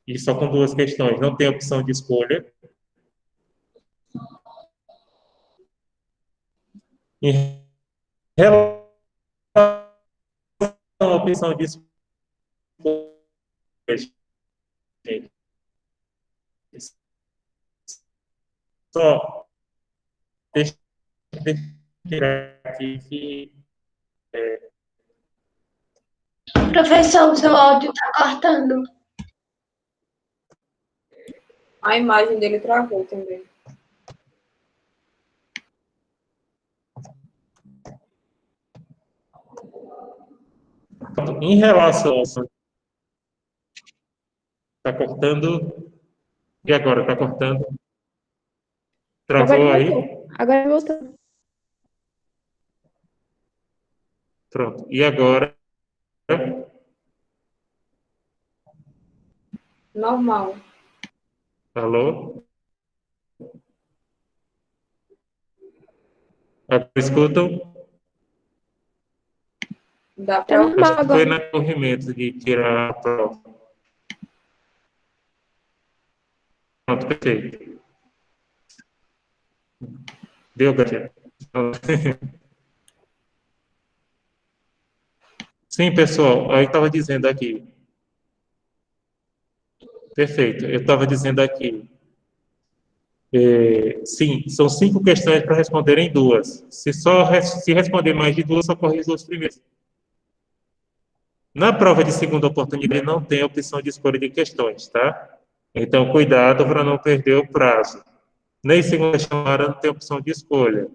Speaker 5: e só com duas questões. Não tem opção de escolha. Em relação à opção de escolha, gente, só deixa eu tirar aqui que
Speaker 6: Professor, o seu áudio está cortando.
Speaker 2: A imagem dele travou também.
Speaker 5: em relação está cortando. E agora? Está cortando? Travou aí?
Speaker 3: Agora voltou.
Speaker 5: Pronto. E agora?
Speaker 2: Normal.
Speaker 5: Alô? Agora escutam?
Speaker 2: Dá
Speaker 3: Tá
Speaker 2: para
Speaker 5: Acho
Speaker 3: normal
Speaker 5: que foi
Speaker 3: agora.
Speaker 5: no corrimento de tirar a prova. Pronto, perfeito. Deu, Gabriel? Sim, pessoal, aí estava dizendo aqui. Perfeito, eu estava dizendo aqui. Sim, são 5 questões para responder em 2. Se responder mais de 2, só corrige os primeiros. Na prova de segunda oportunidade, não tem opção de escolha de questões, tá? Então, cuidado para não perder o prazo. Nem segunda chamada não tem opção de escolha.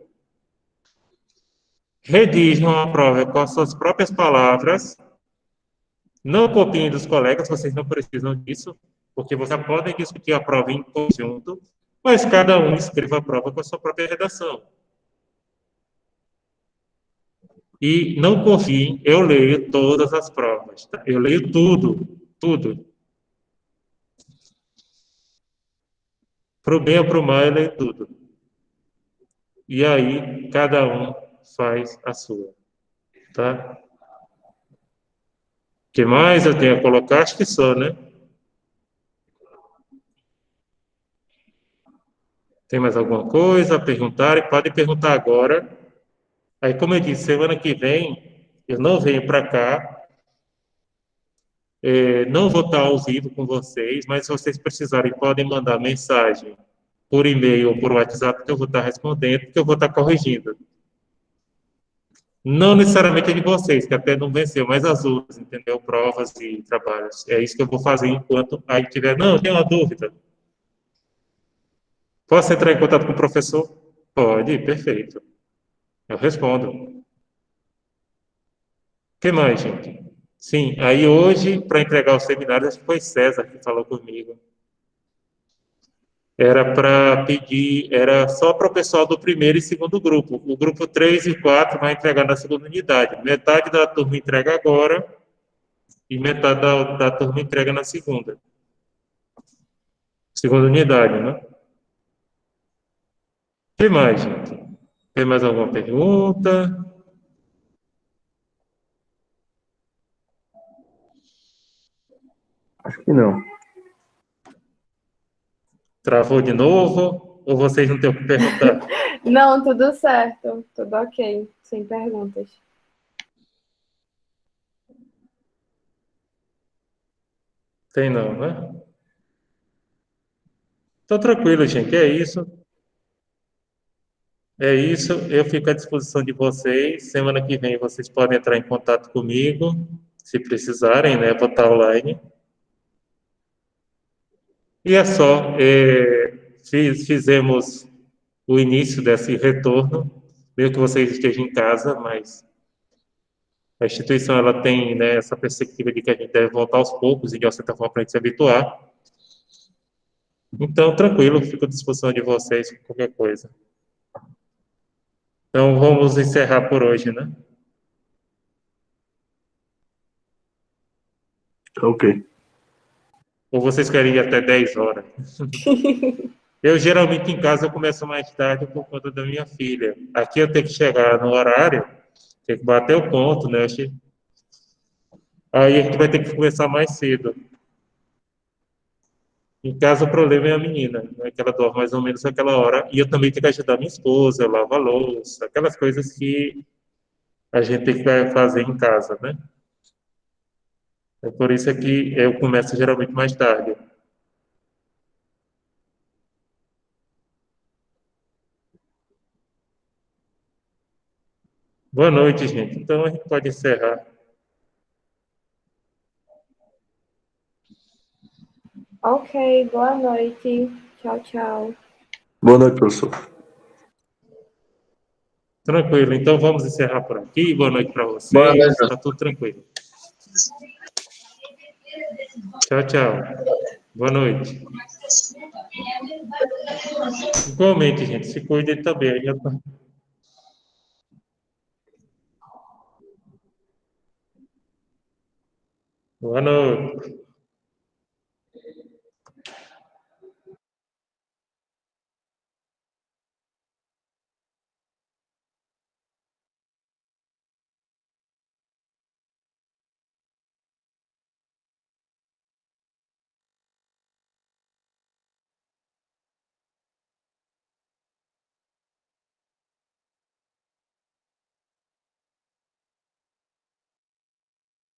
Speaker 5: Redigam a prova com as suas próprias palavras. Não copiem dos colegas, vocês não precisam disso, porque vocês podem discutir a prova em conjunto, mas cada um escreva a prova com a sua própria redação. E não confiem, eu leio todas as provas, tá? Eu leio tudo, tudo. Para o bem ou para o mal, eu leio tudo. E aí, cada um faz a sua, tá? O que mais eu tenho a colocar? Acho que só, né? Tem mais alguma coisa a perguntar? Pode perguntar agora. Aí, como eu disse, semana que vem, eu não venho para cá, não vou estar ao vivo com vocês, mas se vocês precisarem, podem mandar mensagem por e-mail ou por WhatsApp, que eu vou estar respondendo, que eu vou estar corrigindo. Não necessariamente a de vocês, que até não venceu, mas as outras, entendeu? Provas e trabalhos. É isso que eu vou fazer enquanto aí tiver. Não, eu tenho uma dúvida. Posso entrar em contato com o professor? Pode, perfeito. Eu respondo. O que mais, gente? Sim, aí hoje, para entregar o seminário, acho que foi César que falou comigo. Era para pedir, era só para o pessoal do primeiro e segundo grupo. O grupo 3 e 4 vai entregar na segunda unidade. Metade da turma entrega agora e metade da turma entrega na segunda. Segunda unidade, né? O que mais, gente? Tem mais alguma pergunta?
Speaker 7: Acho que não.
Speaker 5: Travou de novo? Ou vocês não têm o que perguntar?
Speaker 2: Não, tudo certo. Tudo ok. Sem perguntas.
Speaker 5: Tem não, né? Então, tranquilo, gente. É isso. É isso. Eu fico à disposição de vocês. Semana que vem vocês podem entrar em contato comigo, se precisarem, né? Vou estar online. E é só. Fizemos o início desse retorno, mesmo que vocês estejam em casa, mas a instituição ela tem, né, essa perspectiva de que a gente deve voltar aos poucos e de uma certa forma para a gente se habituar. Então, tranquilo, fico à disposição de vocês com qualquer coisa. Então, vamos encerrar por hoje, né?
Speaker 7: Tá ok.
Speaker 5: Ou vocês querem ir até 10 horas? Eu geralmente em casa eu começo mais tarde por conta da minha filha. Aqui eu tenho que chegar no horário, tem que bater o ponto, né? Aí a gente vai ter que começar mais cedo. Em casa o problema é a menina, né? Que ela dorme mais ou menos aquela hora. E eu também tenho que ajudar minha esposa, eu lavo a louça, aquelas coisas que a gente tem que fazer em casa, né? É por isso que eu começo geralmente mais tarde. Boa noite, gente. Então a gente pode encerrar.
Speaker 2: Ok, boa noite. Tchau, tchau.
Speaker 7: Boa noite, professor.
Speaker 5: Tranquilo. Então vamos encerrar por aqui. Boa noite para
Speaker 4: Boa noite,
Speaker 5: vocês. Está tudo tranquilo. Tchau, tchau. Boa noite. Igualmente, gente. Se cuidem também. Boa noite.